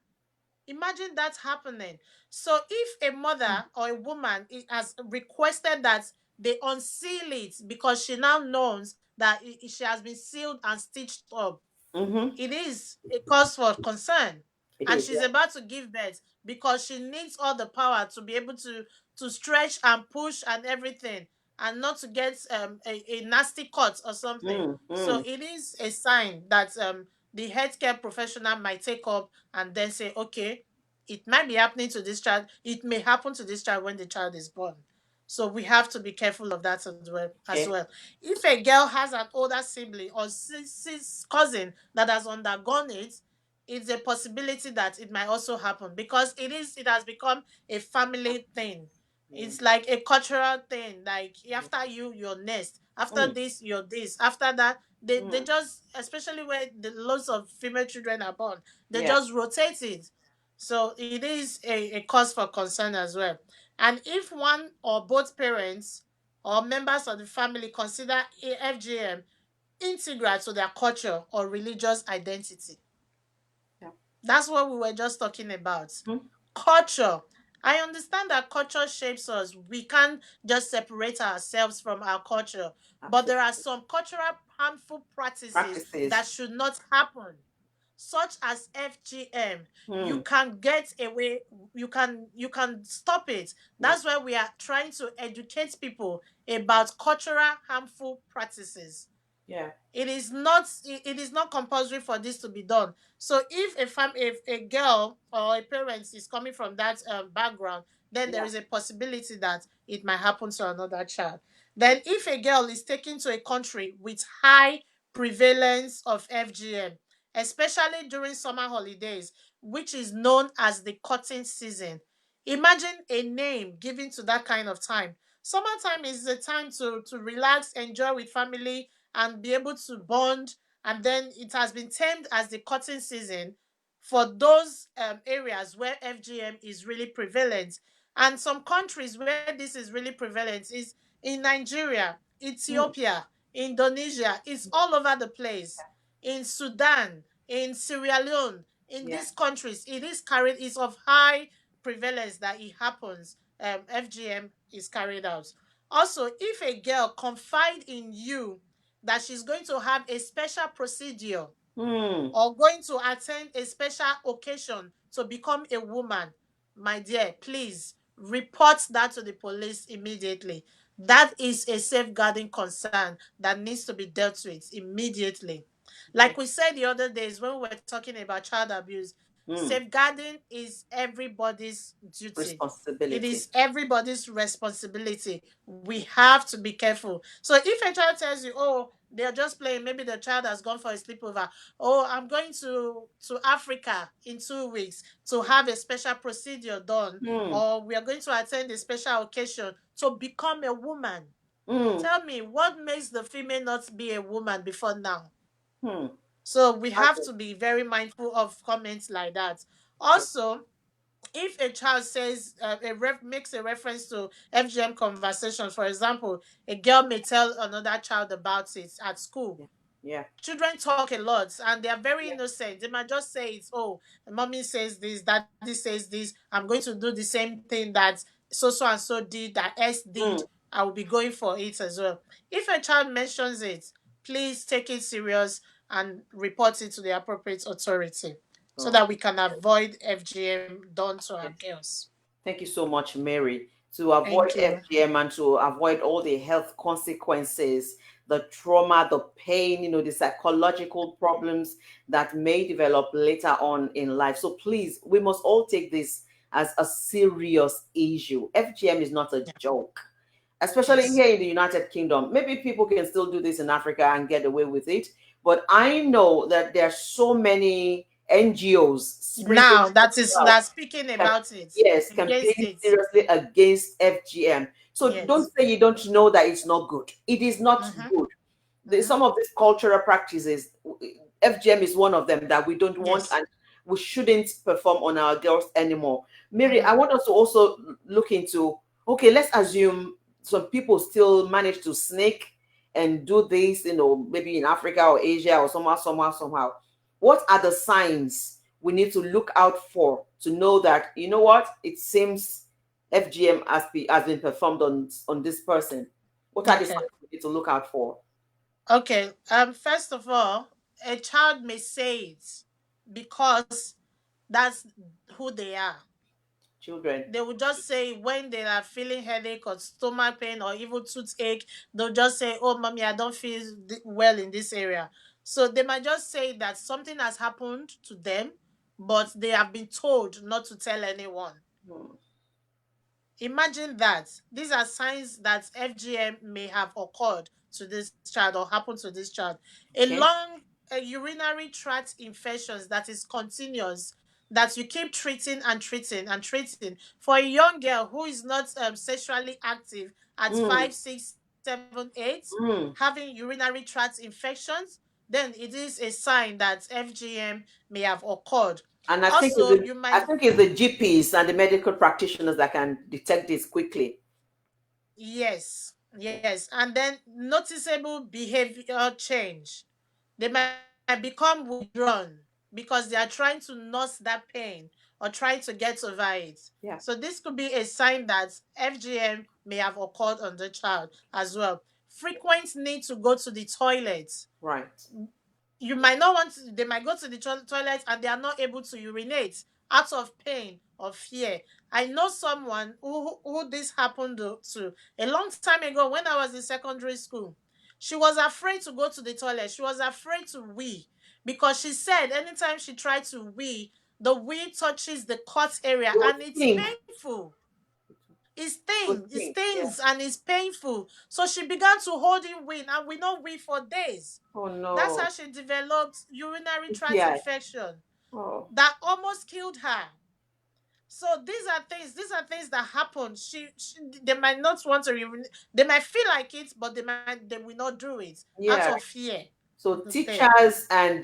Speaker 2: Imagine that happening. So if a mother or a woman has requested that they unseal it because she now knows that she has been sealed and stitched up,
Speaker 1: mm-hmm.
Speaker 2: it is a cause for concern.
Speaker 1: It
Speaker 2: And
Speaker 1: is,
Speaker 2: she's
Speaker 1: yeah.
Speaker 2: about to give birth because she needs all the power to be able to stretch and push and everything, and not to get a nasty cut or something.
Speaker 1: Mm,
Speaker 2: So
Speaker 1: mm,
Speaker 2: it is a sign that the healthcare professional might take up and then say, okay, it might be happening to this child. It may happen to this child when the child is born. So we have to be careful of that as well. As
Speaker 1: okay.
Speaker 2: well. If a girl has an older sibling or cousin that has undergone it, it's a possibility that it might also happen because it has become a family thing.
Speaker 1: Mm,
Speaker 2: It's like a cultural thing. Like after you, you're next. After
Speaker 1: mm,
Speaker 2: this, you're this. After that, they
Speaker 1: mm.
Speaker 2: just, especially where the lots of female children are born, they
Speaker 1: Yeah.
Speaker 2: just rotate it. So it is a cause for concern as well. And if one or both parents or members of the family consider FGM integral to their culture or religious identity.
Speaker 1: Yeah.
Speaker 2: That's what we were just talking about.
Speaker 1: Mm,
Speaker 2: Culture. I understand that culture shapes us. We can't just separate ourselves from our culture. But there are
Speaker 1: absolutely.
Speaker 2: some cultural harmful practices
Speaker 1: Practices.
Speaker 2: that should not happen, such as FGM. You
Speaker 1: Mm,
Speaker 2: can get away, you can stop it.
Speaker 1: yeah.
Speaker 2: That's why we are trying to educate people about cultural harmful practices.
Speaker 1: Yeah.
Speaker 2: It is not compulsory for this to be done. So if a girl or a parent is coming from that background, then there
Speaker 1: Yeah.
Speaker 2: is a possibility that it might happen to another child. Then if a girl is taken to a country with high prevalence of FGM, especially during summer holidays, which is known as the cutting season, imagine a name given to that kind of time. Summertime is a time to relax, enjoy with family, and be able to bond. And then it has been termed as the cotton season for those areas where FGM is really prevalent. And some countries where this is really prevalent is in Nigeria,
Speaker 1: Mm,
Speaker 2: Ethiopia, Indonesia. It's all over the place. In Sudan, in Sierra Leone, In
Speaker 1: Yeah.
Speaker 2: these countries, it is carried, is of high prevalence that it happens. FGM is carried out. Also, if a girl confide in you that she's going to have a special procedure
Speaker 1: Hmm.
Speaker 2: or going to attend a special occasion to become a woman, my dear, please report that to the police immediately. That is a safeguarding concern that needs to be dealt with immediately. Like
Speaker 1: Okay.
Speaker 2: we said the other days when we were talking about child abuse,
Speaker 1: Hmm.
Speaker 2: safeguarding is everybody's duty. It
Speaker 1: Responsibility.
Speaker 2: is everybody's responsibility. We have to be careful. So if a child tells you, oh, they're just playing, maybe the child has gone for a sleepover, oh, I'm going to Africa in 2 weeks to have a special procedure done,
Speaker 1: Hmm.
Speaker 2: or we are going to attend a special occasion to become a woman.
Speaker 1: Hmm.
Speaker 2: Tell me, what makes the female not be a woman before now?
Speaker 1: Hmm.
Speaker 2: So we
Speaker 1: That's
Speaker 2: have to be very mindful of comments like that. Also, if a child says makes a reference to FGM conversations, for example, a girl may tell another child about it at school.
Speaker 1: yeah. Yeah.
Speaker 2: Children talk a lot and they are very
Speaker 1: Yeah.
Speaker 2: innocent. They might just say it, oh, mommy says this, daddy says this, I'm going to do the same thing that so and so did, that S
Speaker 1: Hmm.
Speaker 2: did, I will be going for it as well. If a child mentions it, please take it serious and report it to the appropriate authority so
Speaker 1: Oh.
Speaker 2: that we can avoid FGM done to our
Speaker 1: Yes.
Speaker 2: girls.
Speaker 1: Thank you so much, Mary. To avoid
Speaker 2: Thank you.
Speaker 1: FGM and to avoid all the health consequences, the trauma, the pain, the psychological problems that may develop later on in life. So please, we must all take this as a serious issue. FGM is not a
Speaker 2: Yeah.
Speaker 1: joke, especially
Speaker 2: Yes.
Speaker 1: here in the United Kingdom. Maybe people can still do this in Africa and get away with it, but I know that there are so many NGOs sprinkled
Speaker 2: Now that is
Speaker 1: throughout,
Speaker 2: that's speaking about it,
Speaker 1: yes,
Speaker 2: against
Speaker 1: campaigning
Speaker 2: it.
Speaker 1: seriously against FGM. So don't
Speaker 2: Yes.
Speaker 1: say you don't know that it's not good. It is not
Speaker 2: Mm-hmm.
Speaker 1: good.
Speaker 2: Mm-hmm.
Speaker 1: Some of these cultural practices, FGM is one of them that we don't want
Speaker 2: Yes.
Speaker 1: and we shouldn't perform on our girls anymore. Mary, I
Speaker 2: Mm-hmm.
Speaker 1: want us to also look into, okay, let's assume some people still manage to snake and do this, maybe in Africa or Asia or somehow. What are the signs we need to look out for to know that, you know what, it seems FGM has been performed on this person? What are the
Speaker 2: Okay.
Speaker 1: signs we need to look out for?
Speaker 2: Okay. First of all, a child may say it because that's who they are.
Speaker 1: Children.
Speaker 2: They will just say when they are feeling headache or stomach pain or even toothache, they'll just say, "Oh, mommy, I don't feel well in this area." So they might just say that something has happened to them, but they have been told not to tell anyone.
Speaker 1: Hmm.
Speaker 2: Imagine that. These are signs that FGM may have occurred to this child or happened to this child. A
Speaker 1: Okay.
Speaker 2: long urinary tract infections that is continuous, that you keep treating and treating and treating. For a young girl who is not sexually active at
Speaker 1: Mm,
Speaker 2: 5, 6, 7, 8,
Speaker 1: mm.
Speaker 2: having urinary tract infections, then it is a sign that FGM may have occurred.
Speaker 1: And
Speaker 2: Also, you
Speaker 1: I
Speaker 2: might.
Speaker 1: think it's the GPs and the medical practitioners that can detect this quickly.
Speaker 2: Yes, yes. And then noticeable behavior change. They might become withdrawn because they are trying to nurse that pain or trying to get over it.
Speaker 1: Yeah.
Speaker 2: So this could be a sign that FGM may have occurred on the child as well. Frequent need to go to the toilet.
Speaker 1: Right.
Speaker 2: You might not want to, they might go to the toilet and they are not able to urinate out of pain or fear. I know someone who this happened to a long time ago when I was in secondary school. She was afraid to go to the toilet. She was afraid to wee because she said anytime she tried to wee, the wee touches the cut area
Speaker 1: It would
Speaker 2: and it's
Speaker 1: stink.
Speaker 2: painful. It
Speaker 1: It would
Speaker 2: stings, it
Speaker 1: stink. Yeah.
Speaker 2: stings and it's painful. So she began to hold in wee and we don't wee for days.
Speaker 1: Oh
Speaker 2: That's
Speaker 1: no.
Speaker 2: how she developed urinary tract
Speaker 1: UTI.
Speaker 2: infection
Speaker 1: Oh.
Speaker 2: that almost killed her. So these are things that happen. They might not want to they might feel like it, but they will not do it out of
Speaker 1: Yeah.
Speaker 2: fear of
Speaker 1: So
Speaker 2: the thing.
Speaker 1: teachers and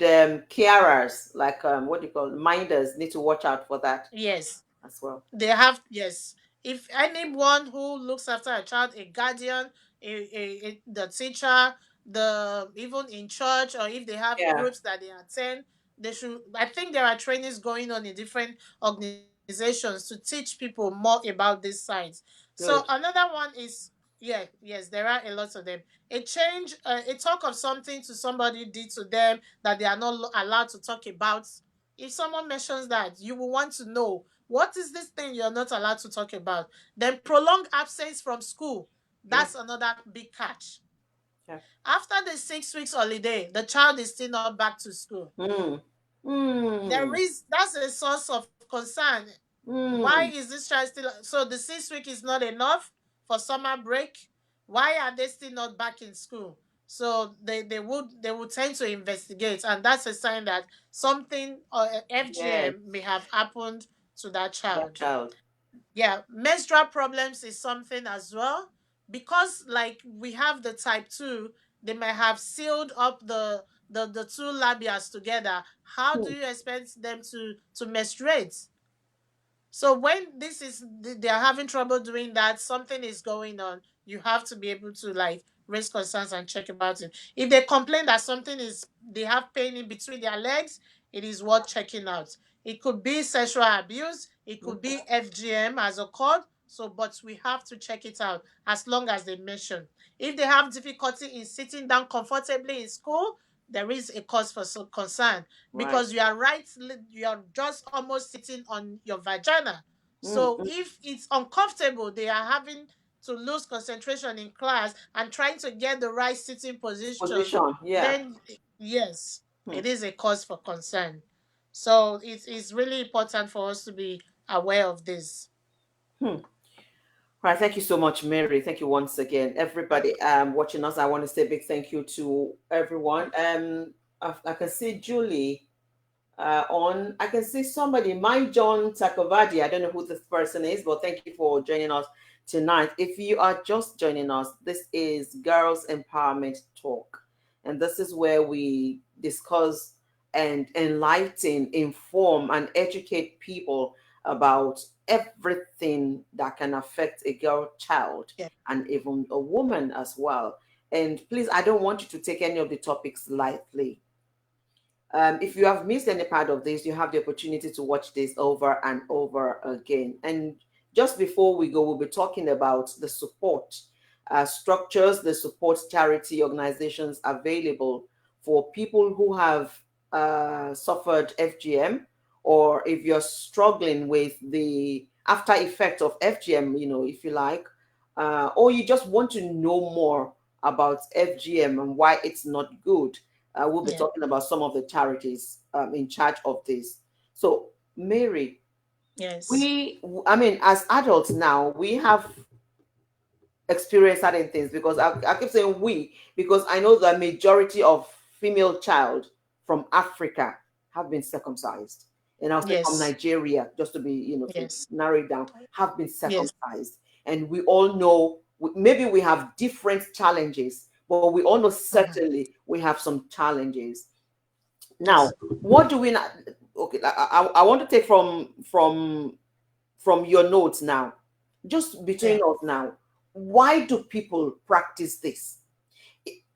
Speaker 1: carers, like what do you call it, minders, need to watch out for that
Speaker 2: Yes.
Speaker 1: as well.
Speaker 2: They have, yes. If anyone who looks after a child, a guardian, the teacher, the even in church, or if they have
Speaker 1: Yeah.
Speaker 2: groups that they attend, They should. I think there are trainings going on in different organizations to teach people more about these signs. So
Speaker 1: Good.
Speaker 2: another one is, yeah, yes, there are a lot of them. A change, a talk of something to somebody did to them that they are not allowed to talk about. If someone mentions that, you will want to know what is this thing you're not allowed to talk about. Then prolonged absence from school.
Speaker 1: Yeah.
Speaker 2: That's another big catch.
Speaker 1: Yeah.
Speaker 2: After the 6 weeks holiday, the child is still not back to school.
Speaker 1: Mm. Mm.
Speaker 2: That's a source of concern. Why
Speaker 1: Mm.
Speaker 2: is this child still, so the 6 week is not enough for summer break? Why are they still not back in school? So they would tend to investigate, and that's a sign that something or
Speaker 1: Yes.
Speaker 2: FGM may have happened to that
Speaker 1: That
Speaker 2: child.
Speaker 1: child.
Speaker 2: Yeah, menstrual problems is something as well, because like we have the type 2, they might have sealed up the two labias together. How do
Speaker 1: Hmm.
Speaker 2: you expect them to menstruate? So when they are having trouble doing that, something is going on. You have to be able to like raise concerns and check about it. If they complain that something is, they have pain in between their legs, it is worth checking out. It could be sexual abuse, it could
Speaker 1: Okay.
Speaker 2: be FGM as a cause. So, but we have to check it out as long as they mention. If they have difficulty in sitting down comfortably in school, there is a cause for some concern,
Speaker 1: Right.
Speaker 2: because you are right, you are just almost sitting on your vagina.
Speaker 1: Mm.
Speaker 2: So
Speaker 1: Mm.
Speaker 2: if it's uncomfortable, they are having to lose concentration in class and trying to get the right sitting position,
Speaker 1: Position. Yeah.
Speaker 2: then yes,
Speaker 1: Hmm.
Speaker 2: it is a cause for concern. So it's really important for us to be aware of this.
Speaker 1: Hmm. Right, thank you so much, Mary. Thank you once again.
Speaker 2: Okay.
Speaker 1: Everybody watching us, I want to say a big thank you to everyone. I can see Julie on. I can see somebody, my John Takovadi. I don't know who this person is, but thank you for joining us tonight. If you are just joining us, this is Girls Empowerment Talk, and this is where we discuss and enlighten, inform, and educate people about everything that can affect a girl child
Speaker 2: Yeah.
Speaker 1: and even a woman as well. And please, I don't want you to take any of the topics lightly. If you have missed any part of this, you have the opportunity to watch this over and over again. And just before we go, we'll be talking about the support structures, the support charity organizations available for people who have suffered FGM, or if you're struggling with the after effect of FGM, if you like, or you just want to know more about FGM and why it's not good. We'll be
Speaker 2: Yeah.
Speaker 1: talking about some of the charities in charge of this. So, Mary,
Speaker 2: Yes.
Speaker 1: I mean, as adults now, we have experienced certain things because I keep saying we, because I know the majority of female child from Africa have been circumcised. And I'll say from
Speaker 2: Yes.
Speaker 1: Nigeria, just to be, to
Speaker 2: Yes.
Speaker 1: narrow it down, have been
Speaker 2: Yes.
Speaker 1: circumcised. And we all know, maybe we have different challenges, but we all know
Speaker 2: Mhm.
Speaker 1: certainly we have some challenges. Now,
Speaker 2: Yes.
Speaker 1: what do we not? Okay, I want to take from your notes now, just between
Speaker 2: Yeah.
Speaker 1: us now. Why do people practice this?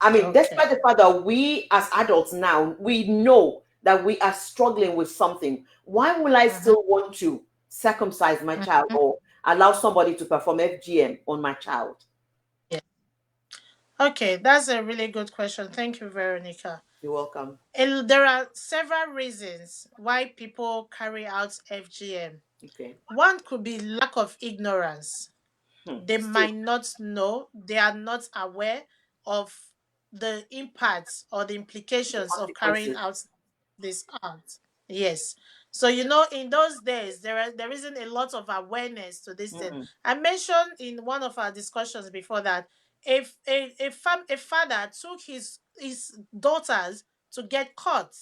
Speaker 1: I mean,
Speaker 2: Okay.
Speaker 1: despite the fact that we as adults now we know that we are struggling with something, why will I
Speaker 2: Mhm.
Speaker 1: still want to circumcise my child
Speaker 2: Mhm.
Speaker 1: or allow somebody to perform FGM on my child?
Speaker 2: Yeah. Okay, that's a really good question. Thank you, Veronica.
Speaker 1: You're welcome.
Speaker 2: There are several reasons why people carry out FGM.
Speaker 1: Okay.
Speaker 2: One could be lack of ignorance.
Speaker 1: Hmm.
Speaker 2: They
Speaker 1: Still,
Speaker 2: might not know, they are not aware of the impacts or the
Speaker 1: the
Speaker 2: implications of carrying
Speaker 1: consequences.
Speaker 2: out this act. Yes. So in those days there isn't a lot of awareness to this thing.
Speaker 1: Mm.
Speaker 2: I mentioned in one of our discussions before that if a father took his daughters to get caught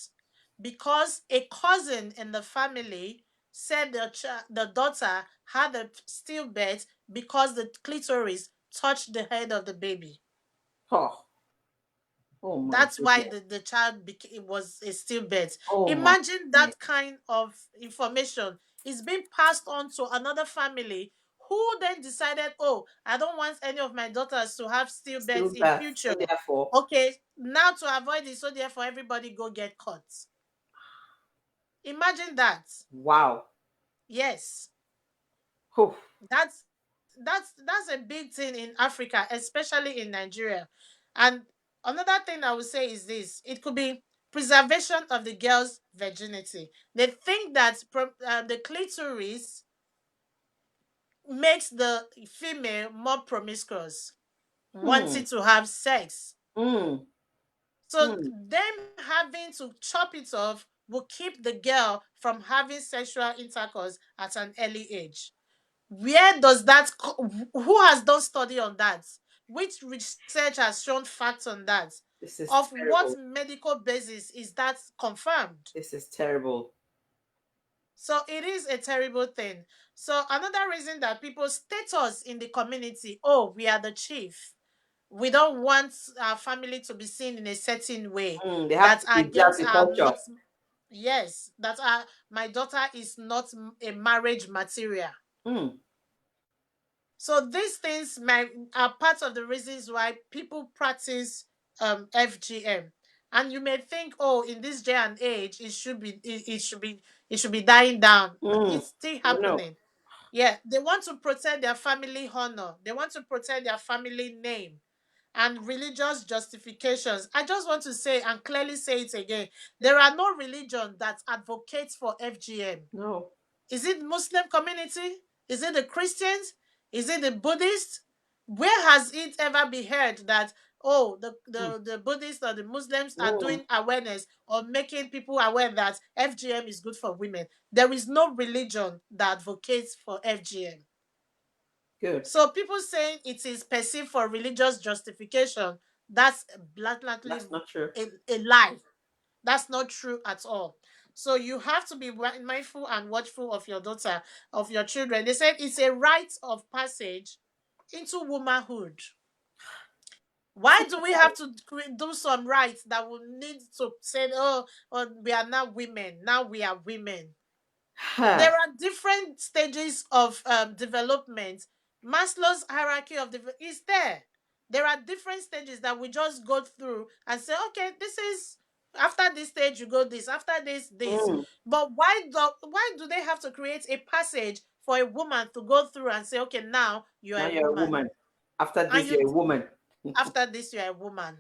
Speaker 2: because a cousin in the family said the daughter had a stillbirth because the clitoris touched the head of the baby.
Speaker 1: Oh, oh my
Speaker 2: That's why
Speaker 1: goodness.
Speaker 2: the child became, was a stillbirth.
Speaker 1: Oh my
Speaker 2: Imagine
Speaker 1: goodness.
Speaker 2: that kind of information is being passed on to another family who then decided, oh, I don't want any of my daughters to have
Speaker 1: Still
Speaker 2: stillbirths in
Speaker 1: that.
Speaker 2: future.
Speaker 1: So therefore,
Speaker 2: Okay, now to avoid it, so therefore everybody go get caught. Imagine that.
Speaker 1: Wow.
Speaker 2: Yes.
Speaker 1: Whew.
Speaker 2: That's a big thing in Africa, especially in Nigeria. And another thing I would say is this: it could be preservation of the girl's virginity. They think that the clitoris makes the female more promiscuous,
Speaker 1: Hmm.
Speaker 2: wanting to have sex.
Speaker 1: Hmm.
Speaker 2: So
Speaker 1: Hmm.
Speaker 2: them having to chop it off will keep the girl from having sexual intercourse at an early age. Where does that who has done study on that? Which research has shown facts on that?
Speaker 1: This is
Speaker 2: Of what
Speaker 1: terrible.
Speaker 2: medical basis is that confirmed?
Speaker 1: This is terrible.
Speaker 2: So it is a terrible thing. So another reason that people's status in the community, oh, we are the chief. We don't want our family to be seen in a certain way.
Speaker 1: Hmm. They have
Speaker 2: That
Speaker 1: to
Speaker 2: our
Speaker 1: preserve
Speaker 2: girls
Speaker 1: the
Speaker 2: are
Speaker 1: culture.
Speaker 2: not, yes, that my daughter is not a marriage material.
Speaker 1: Hmm.
Speaker 2: So these things are part of the reasons why people practice FGM. And you may think, oh, in this day and age, it should be dying down, but
Speaker 1: Hmm.
Speaker 2: it's still
Speaker 1: Oh no.
Speaker 2: happening. Yeah, they want to protect their family honor. They want to protect their family name and religious justifications. I just want to say and clearly say it again. There are no religion that advocates for FGM.
Speaker 1: No.
Speaker 2: Is it Muslim community? Is it the Christians? Is it the Buddhists? Where has it ever been heard that, oh,
Speaker 1: Hmm.
Speaker 2: the Buddhists or the Muslims are
Speaker 1: Hmm.
Speaker 2: doing awareness or making people aware that FGM is good for women? There is no religion that advocates for FGM.
Speaker 1: Good.
Speaker 2: So people saying it is perceived for religious justification, that's blatantly
Speaker 1: That's not true.
Speaker 2: a lie. That's not true at all. So you have to be mindful and watchful of your daughter, of your children. They said it's a rite of passage into womanhood. Why do we have to do some rites that will need to say, oh, oh, we are now women. Now we are women. There
Speaker 1: Ha.
Speaker 2: are different stages of development. Maslow's hierarchy of is there. There are different stages that we just go through and say, okay, this is after this stage you go this, after this.
Speaker 1: Hmm.
Speaker 2: But why do they have to create a passage for a woman to go through and say, okay, now you are
Speaker 1: Now
Speaker 2: a
Speaker 1: you're a
Speaker 2: woman,
Speaker 1: woman. After
Speaker 2: and
Speaker 1: this,
Speaker 2: you
Speaker 1: you're a woman.
Speaker 2: after this you are a woman.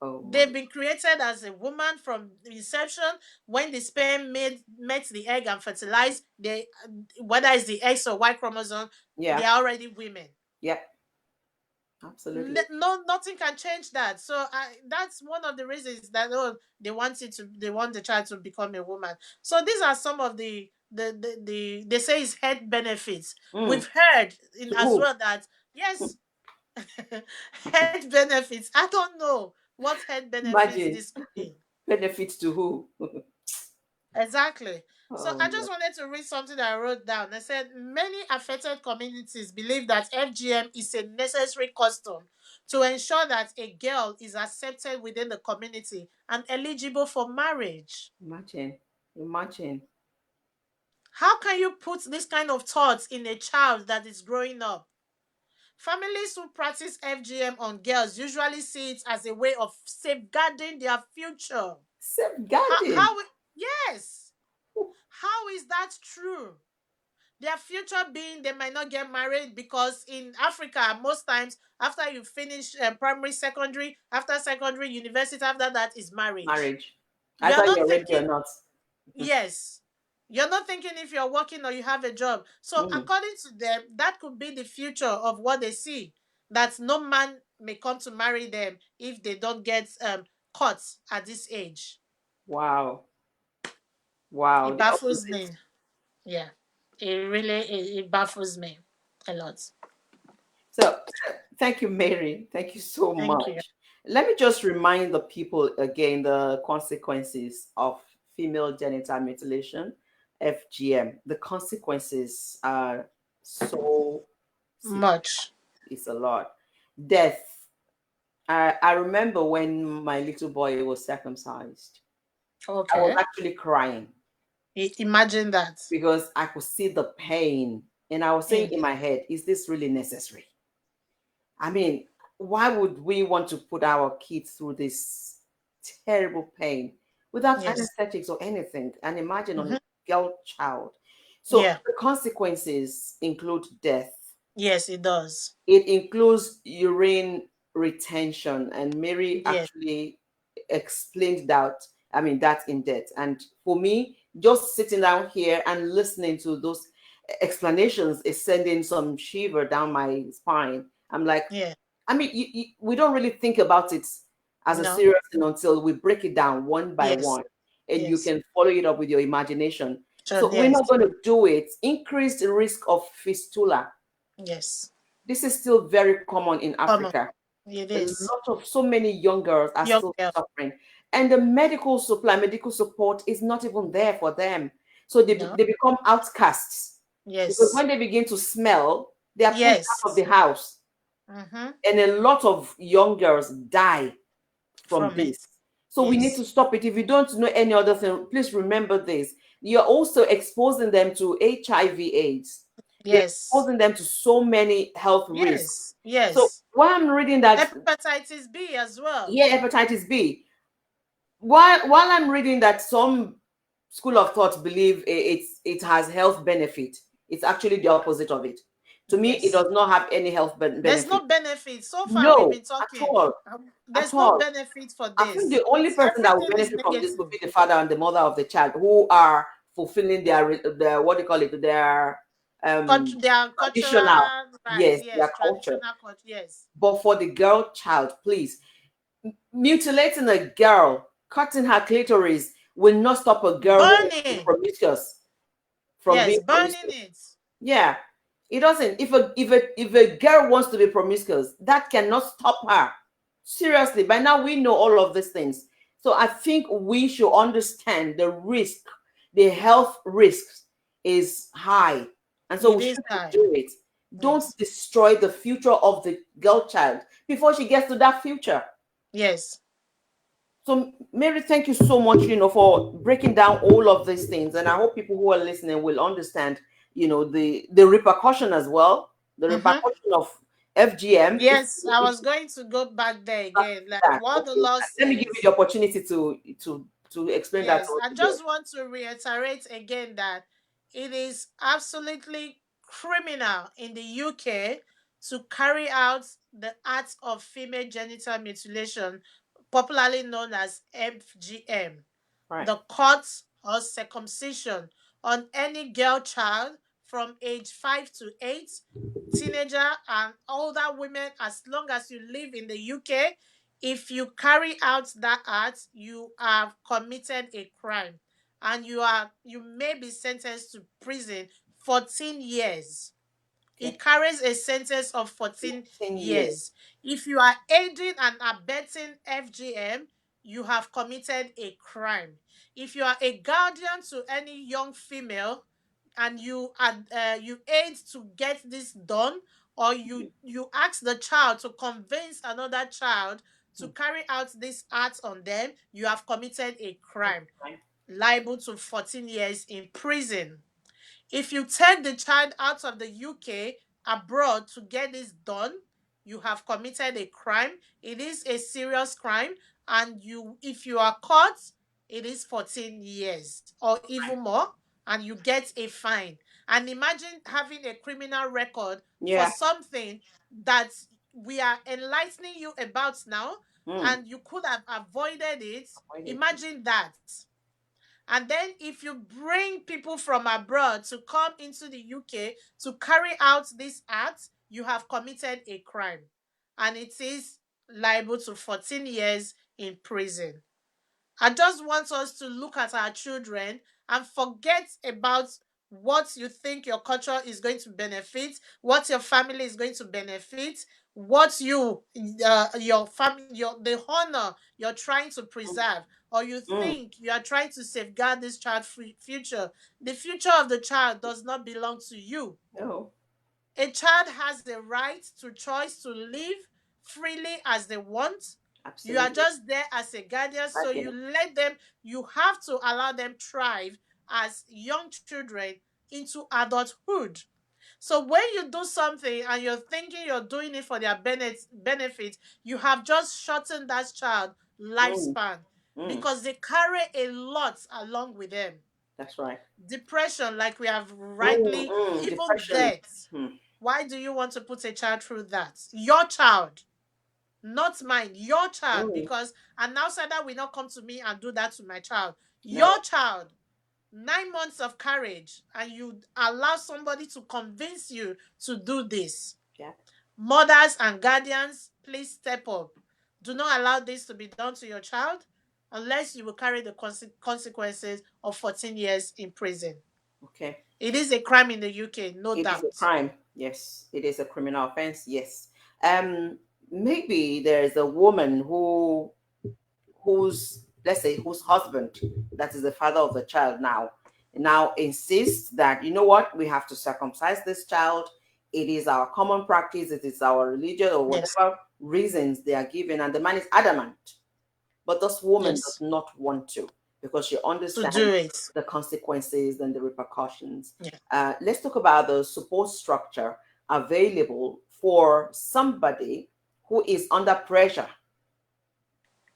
Speaker 1: Oh my.
Speaker 2: They've been created as a woman from inception. When the sperm met the egg and fertilized, they whether it's the X or Y chromosome, they
Speaker 1: Yeah.
Speaker 2: are already women.
Speaker 1: Yep. Absolutely.
Speaker 2: No, nothing can change that. So that's one of the reasons that, oh, they want the child to become a woman. So these are some of they say it's health benefits.
Speaker 1: Hmm.
Speaker 2: We've heard in
Speaker 1: To
Speaker 2: as
Speaker 1: who?
Speaker 2: well that yes, health benefits. I don't know what health benefits
Speaker 1: Imagine.
Speaker 2: this could be.
Speaker 1: Benefits to who?
Speaker 2: Exactly. So
Speaker 1: Oh
Speaker 2: I
Speaker 1: no.
Speaker 2: just wanted to read something that I wrote down. I said many affected communities believe that FGM is a necessary custom to ensure that a girl is accepted within the community and eligible for marriage.
Speaker 1: Imagine. Imagine.
Speaker 2: How can you put this kind of thoughts in a child that is growing up? Families who practice FGM on girls usually see it as a way of safeguarding their future.
Speaker 1: Safeguarding.
Speaker 2: Yes. How is that true? Their future being they might not get married because in Africa, most times after you finish primary, secondary, after secondary, university, after that is marriage.
Speaker 1: Marriage.
Speaker 2: You're
Speaker 1: Either
Speaker 2: not
Speaker 1: you're ready or
Speaker 2: thinking,
Speaker 1: not.
Speaker 2: yes, you're not thinking if you're working or you have a job. So,
Speaker 1: Mm.
Speaker 2: according to them, that could be the future of what they see. That no man may come to marry them if they don't get caught at this age.
Speaker 1: Wow. Wow.
Speaker 2: It
Speaker 1: The
Speaker 2: baffles
Speaker 1: opposite.
Speaker 2: me. Yeah, it baffles me a lot.
Speaker 1: So thank you, Mary. Thank you so
Speaker 2: Thank you.
Speaker 1: much. Let me just remind the people again the consequences of female genital mutilation, FGM. The consequences are so severe.
Speaker 2: Much.
Speaker 1: It's a lot. Death. I remember when my little boy was circumcised. I was
Speaker 2: Okay.
Speaker 1: actually crying
Speaker 2: Imagine that.
Speaker 1: because I could see the pain. And I was saying
Speaker 2: Mm.
Speaker 1: in my head, is this really necessary? I mean, why would we want to put our kids through this terrible pain without
Speaker 2: Yes.
Speaker 1: anesthetics or anything. And imagine on a
Speaker 2: Mm-hmm.
Speaker 1: girl child. So
Speaker 2: Yeah.
Speaker 1: the consequences include death.
Speaker 2: Yes, it does.
Speaker 1: It includes urine retention, and Mary
Speaker 2: Yes.
Speaker 1: actually explained that. I mean, that in depth. And for me, just sitting down here and listening to those explanations is sending some shiver down my spine. I'm like,
Speaker 2: Yeah.
Speaker 1: I mean, we don't really think about it as a
Speaker 2: No.
Speaker 1: serious thing until we break it down one by
Speaker 2: Yes.
Speaker 1: one, and you
Speaker 2: Yes.
Speaker 1: can follow it up with your imagination.
Speaker 2: Sure.
Speaker 1: So we're
Speaker 2: Yes.
Speaker 1: not going to do it. Increased risk of fistula.
Speaker 2: Yes.
Speaker 1: This is still very common in
Speaker 2: Come on.
Speaker 1: Africa.
Speaker 2: It
Speaker 1: A
Speaker 2: is.
Speaker 1: lot of so many young girls are
Speaker 2: Young
Speaker 1: still
Speaker 2: girl.
Speaker 1: suffering, and the medical supply, medical support is not even there for them. So
Speaker 2: No.
Speaker 1: they become outcasts because
Speaker 2: Yes.
Speaker 1: when they begin to smell, they are pushed out of the
Speaker 2: Yes.
Speaker 1: house,
Speaker 2: Mm-hmm.
Speaker 1: and a lot of young girls die from
Speaker 2: From it.
Speaker 1: this. So we need
Speaker 2: Yes.
Speaker 1: to stop it. If you don't know any other thing, please remember this. You're also exposing them to HIV/AIDS. You're
Speaker 2: Yes.
Speaker 1: exposing them to so many health risks.
Speaker 2: Yes.
Speaker 1: So
Speaker 2: Yes.
Speaker 1: while I'm reading that,
Speaker 2: Hepatitis B as well.
Speaker 1: yeah, hepatitis B, while I'm reading that some school of thought believe it has health benefit, it's actually the opposite of it. To me, it
Speaker 2: Yes.
Speaker 1: does not have any health
Speaker 2: There's
Speaker 1: benefit.
Speaker 2: no benefit. So far, we've
Speaker 1: No,
Speaker 2: been
Speaker 1: at
Speaker 2: talking.
Speaker 1: all, at
Speaker 2: There's no
Speaker 1: all.
Speaker 2: benefit for
Speaker 1: I think
Speaker 2: this.
Speaker 1: the only
Speaker 2: It's
Speaker 1: person that will
Speaker 2: everything is
Speaker 1: benefit from this would
Speaker 2: negative.
Speaker 1: be the father and the mother of the child, who are fulfilling their what do you call it, their
Speaker 2: Their
Speaker 1: traditional,
Speaker 2: cultural rights,
Speaker 1: yes,
Speaker 2: yes,
Speaker 1: their culture.
Speaker 2: traditional culture, yes.
Speaker 1: But for the girl child, please, mutilating a girl, cutting her clitoris will not stop a girl who is
Speaker 2: Burning,
Speaker 1: promiscuous from
Speaker 2: yes,
Speaker 1: being
Speaker 2: burning
Speaker 1: promiscuous.
Speaker 2: it.
Speaker 1: Yeah, it doesn't. If a girl wants to be promiscuous, that cannot stop her. Seriously, by now we know all of these things. So I think we should understand the risk, the health risks is high, and so
Speaker 2: It
Speaker 1: we
Speaker 2: is
Speaker 1: shouldn't
Speaker 2: high.
Speaker 1: do it. Don't
Speaker 2: Yes,
Speaker 1: destroy the future of the girl child before she gets to that future.
Speaker 2: yes.
Speaker 1: So, Mary, thank you so much, for breaking down all of these things. And I hope people who are listening will understand, the repercussion as well, the
Speaker 2: Mm-hmm.
Speaker 1: repercussion of FGM.
Speaker 2: Yes, I was going to go back there again. Like
Speaker 1: That.
Speaker 2: what the
Speaker 1: Okay.
Speaker 2: law
Speaker 1: Let me give you
Speaker 2: says.
Speaker 1: the opportunity to explain that to
Speaker 2: Yes,
Speaker 1: us
Speaker 2: I
Speaker 1: again.
Speaker 2: just want to reiterate again that it is absolutely criminal in the UK to carry out the act of female genital mutilation, popularly known as FGM,
Speaker 1: Right.
Speaker 2: the cut or circumcision on any girl child from age 5 to 8, teenager and older women, as long as you live in the UK. If you carry out that act, you have committed a crime, and you may be sentenced to prison 14 years.
Speaker 1: Okay.
Speaker 2: It carries a sentence of 14
Speaker 1: 10 years.
Speaker 2: years. If you are aiding and abetting FGM, you have committed a crime. If you are a guardian to any young female and you aid to get this done, or you ask the child to convince another child to carry out this act on them, you have committed a crime,
Speaker 1: Right.
Speaker 2: liable to 14 years in prison. If you take the child out of the UK abroad to get this done, you have committed a crime. It is a serious crime, and if you are caught, it is 14 years or even more, and you get a fine. And imagine having a criminal record for
Speaker 1: Yeah.
Speaker 2: something that we are enlightening you about now,
Speaker 1: Mm.
Speaker 2: and you could have avoided it.
Speaker 1: Avoid it.
Speaker 2: Imagine that. And then if you bring people from abroad to come into the UK to carry out this act, you have committed a crime. And it is liable to 14 years in prison. I just want us to look at our children and forget about what you think your culture is going to benefit, what your family is going to benefit, what your family, the honor you're trying to preserve, or you
Speaker 1: Mm.
Speaker 2: think you are trying to safeguard this child's future. The future of the child does not belong to you.
Speaker 1: No.
Speaker 2: A child has the right to choice to live freely as they want. You are
Speaker 1: Absolutely.
Speaker 2: just there as a guardian, so
Speaker 1: Right there.
Speaker 2: you have to allow them thrive as young children into adulthood. So when you do something and you're thinking you're doing it for their benefit, you have just shortened that child
Speaker 1: Mm.
Speaker 2: lifespan.
Speaker 1: Mm.
Speaker 2: because they carry a lot along with them.
Speaker 1: That's right.
Speaker 2: Depression, like we have
Speaker 1: Mm,
Speaker 2: rightly,
Speaker 1: mm.
Speaker 2: even
Speaker 1: Depression.
Speaker 2: death.
Speaker 1: Mm.
Speaker 2: Why do you want to put a child through that? Your child, not mine, your child.
Speaker 1: Mm.
Speaker 2: Because an outsider will not come to me and do that to my child.
Speaker 1: No.
Speaker 2: Your child, 9 months of carriage, and you allow somebody to convince you to do this.
Speaker 1: Yeah.
Speaker 2: Mothers and guardians, please step up. Do not allow this to be done to your child unless you will carry the consequences of 14 years in prison.
Speaker 1: Okay.
Speaker 2: It is a crime in the UK, no
Speaker 1: It is a
Speaker 2: doubt.
Speaker 1: crime. Yes. It is a criminal offense. Yes. Um. Maybe there is a woman whose, let's say, whose husband, that is the father of the child now insists that, you know what, we have to circumcise this child. It is our common practice. It is our religion, or
Speaker 2: Yes,
Speaker 1: whatever reasons they are given, and the man is adamant. But this woman does
Speaker 2: yes,
Speaker 1: not want to, because she
Speaker 2: to do
Speaker 1: understands
Speaker 2: it.
Speaker 1: the consequences and the repercussions.
Speaker 2: Yeah.
Speaker 1: Let's talk about the support structure available for somebody who is under pressure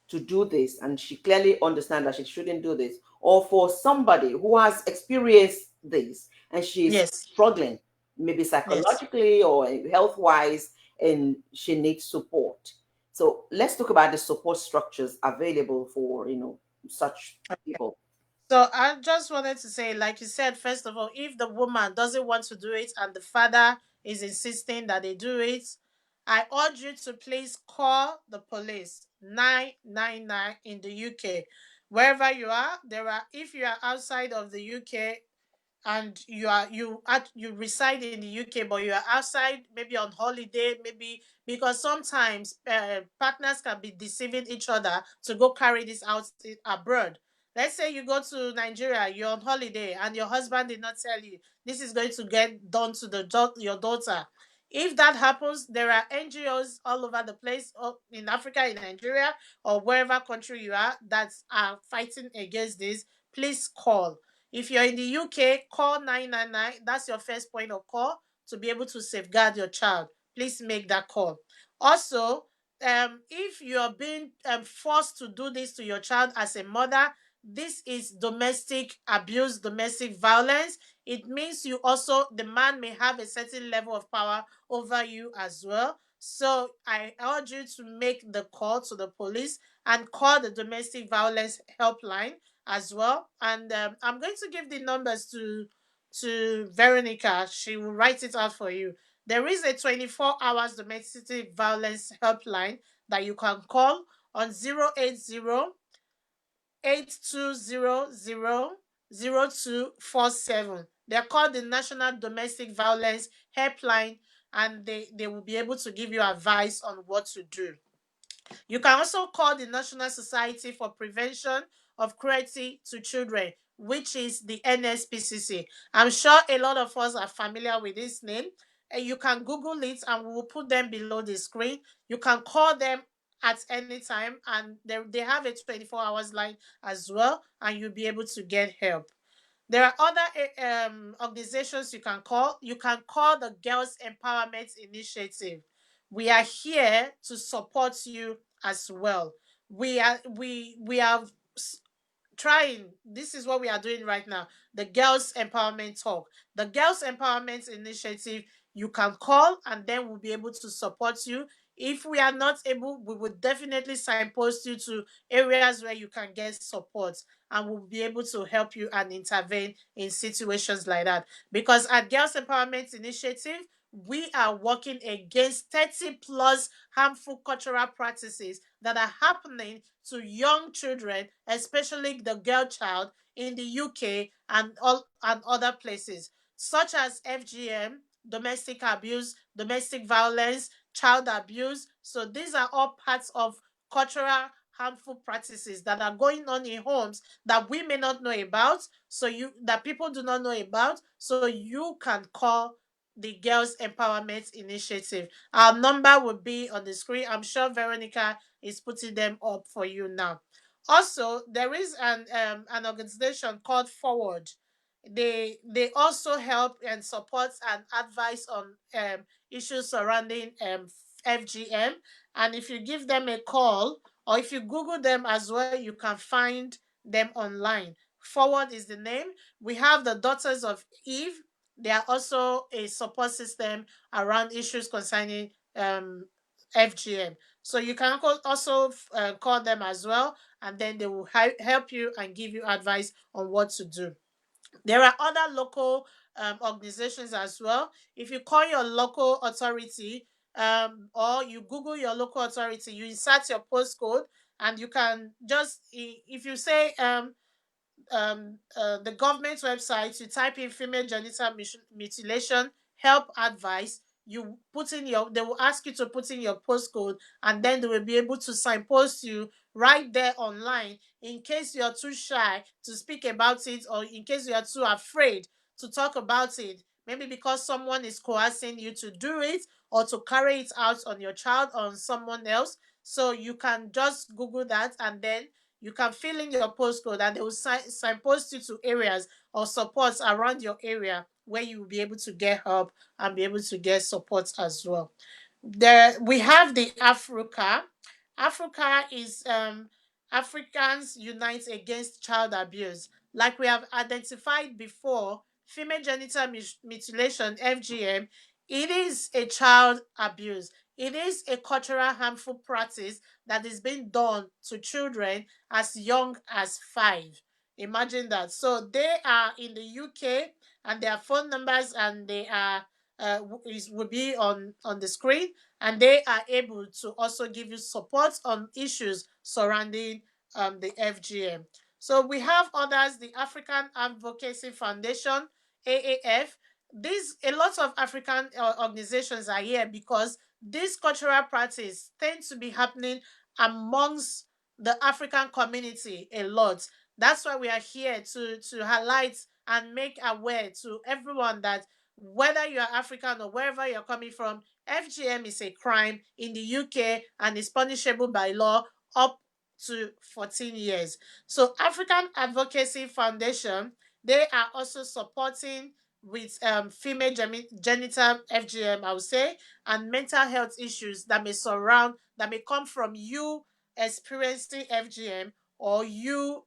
Speaker 1: to do this, and she clearly understands that she shouldn't do this, or for somebody who has experienced this and she's
Speaker 2: Yes,
Speaker 1: struggling, maybe
Speaker 2: yes.
Speaker 1: psychologically or health wise, and she needs support. So let's talk about the support structures available for, such people.
Speaker 2: So I just wanted to say, like you said, first of all, if the woman doesn't want to do it and the father is insisting that they do it, I urge you to please call the police 999 in the UK. Wherever you are, there are, if you are outside of the UK, and you reside in the UK, but you are outside, maybe on holiday, maybe because sometimes partners can be deceiving each other to go carry this out abroad. Let's say you go to Nigeria, you're on holiday, and your husband did not tell you this is going to get done to your daughter. If that happens, there are NGOs all over the place, in Africa, in Nigeria, or wherever country you are, that are fighting against this. Please call. If you're in the UK, call 999. That's your first point of call to be able to safeguard your child. Please make that call. Also, if you're being forced to do this to your child as a mother, this is domestic abuse, domestic violence. It means the man may have a certain level of power over you as well. So I urge you to make the call to the police and call the domestic violence helpline as well. And I'm going to give the numbers to Veronica. She will write it out for you. There is a 24 hours domestic violence helpline that you can call on 080-8200-0247. They're called the National Domestic Violence Helpline, and they will be able to give you advice on what to do. You can also call the National Society for Prevention of Cruelty to Children, which is the NSPCC. I'm sure a lot of us are familiar with this name. And you can Google it, and we will put them below the screen. You can call them at any time, and they have a 24 hours line as well, and you'll be able to get help. There are other organizations you can call. You can call the Girls Empowerment Initiative. We are here to support you as well. We are trying. This is what we are doing right now. The Girls Empowerment Talk. The Girls Empowerment Initiative, you can call, and then we'll be able to support you. If we are not able, we will definitely signpost you to areas where you can get support, and we'll be able to help you and intervene in situations like that. Because at Girls Empowerment Initiative, we are working against 30 plus harmful cultural practices that are happening to young children, especially the girl child in the UK and other places, such as FGM, domestic abuse, domestic violence, child abuse. So these are all parts of cultural harmful practices that are going on in homes that we may not know about, so you that people do not know about, so you can call the Girls Empowerment Initiative. Our number will be on the screen. I'm sure Veronica is putting them up for you now. Also, there is an organization called Forward. They also help and support and advise on issues surrounding FGM. And if you give them a call or if you Google them as well, you can find them online. Forward is the name. We have the Daughters of Eve. They are also a support system around issues concerning FGM. So you can also call them as well, and then they will help you and give you advice on what to do. There are other local organizations as well. If you call your local authority, or you Google your local authority, you insert your postcode, and you can just, if you say the government website, you type in female genital mutilation help advice, you put in your, they will ask you to put in your postcode, and then they will be able to signpost you right there online in case you're too shy to speak about it, or in case you're too afraid to talk about it, maybe because someone is coercing you to do it or to carry it out on your child or on someone else. So you can just Google that, and then you can fill in your postcode, and they will signpost you to areas or supports around your area where you will be able to get help and be able to get support as well. There we have the Africa. Africa is Africans Unite Against Child Abuse. Like we have identified before, female genital mutilation (FGM), it is a child abuse. It is a cultural harmful practice that is being done to children as young as 5. Imagine that. So they are in the UK, and their phone numbers, and they are will be on the screen, and they are able to also give you support on issues surrounding the FGM. So we have others, the African Advocacy Foundation, AAF. These, a lot of African organizations are here because this cultural practice tends to be happening amongst the African community a lot. That's why we are here to highlight and make aware to everyone that whether you are African or wherever you're coming from, FGM is a crime in the UK and is punishable by law up to 14 years. So African Advocacy Foundation, they are also supporting with female genital FGM, I would say, and mental health issues that may surround, that may come from you experiencing FGM, or you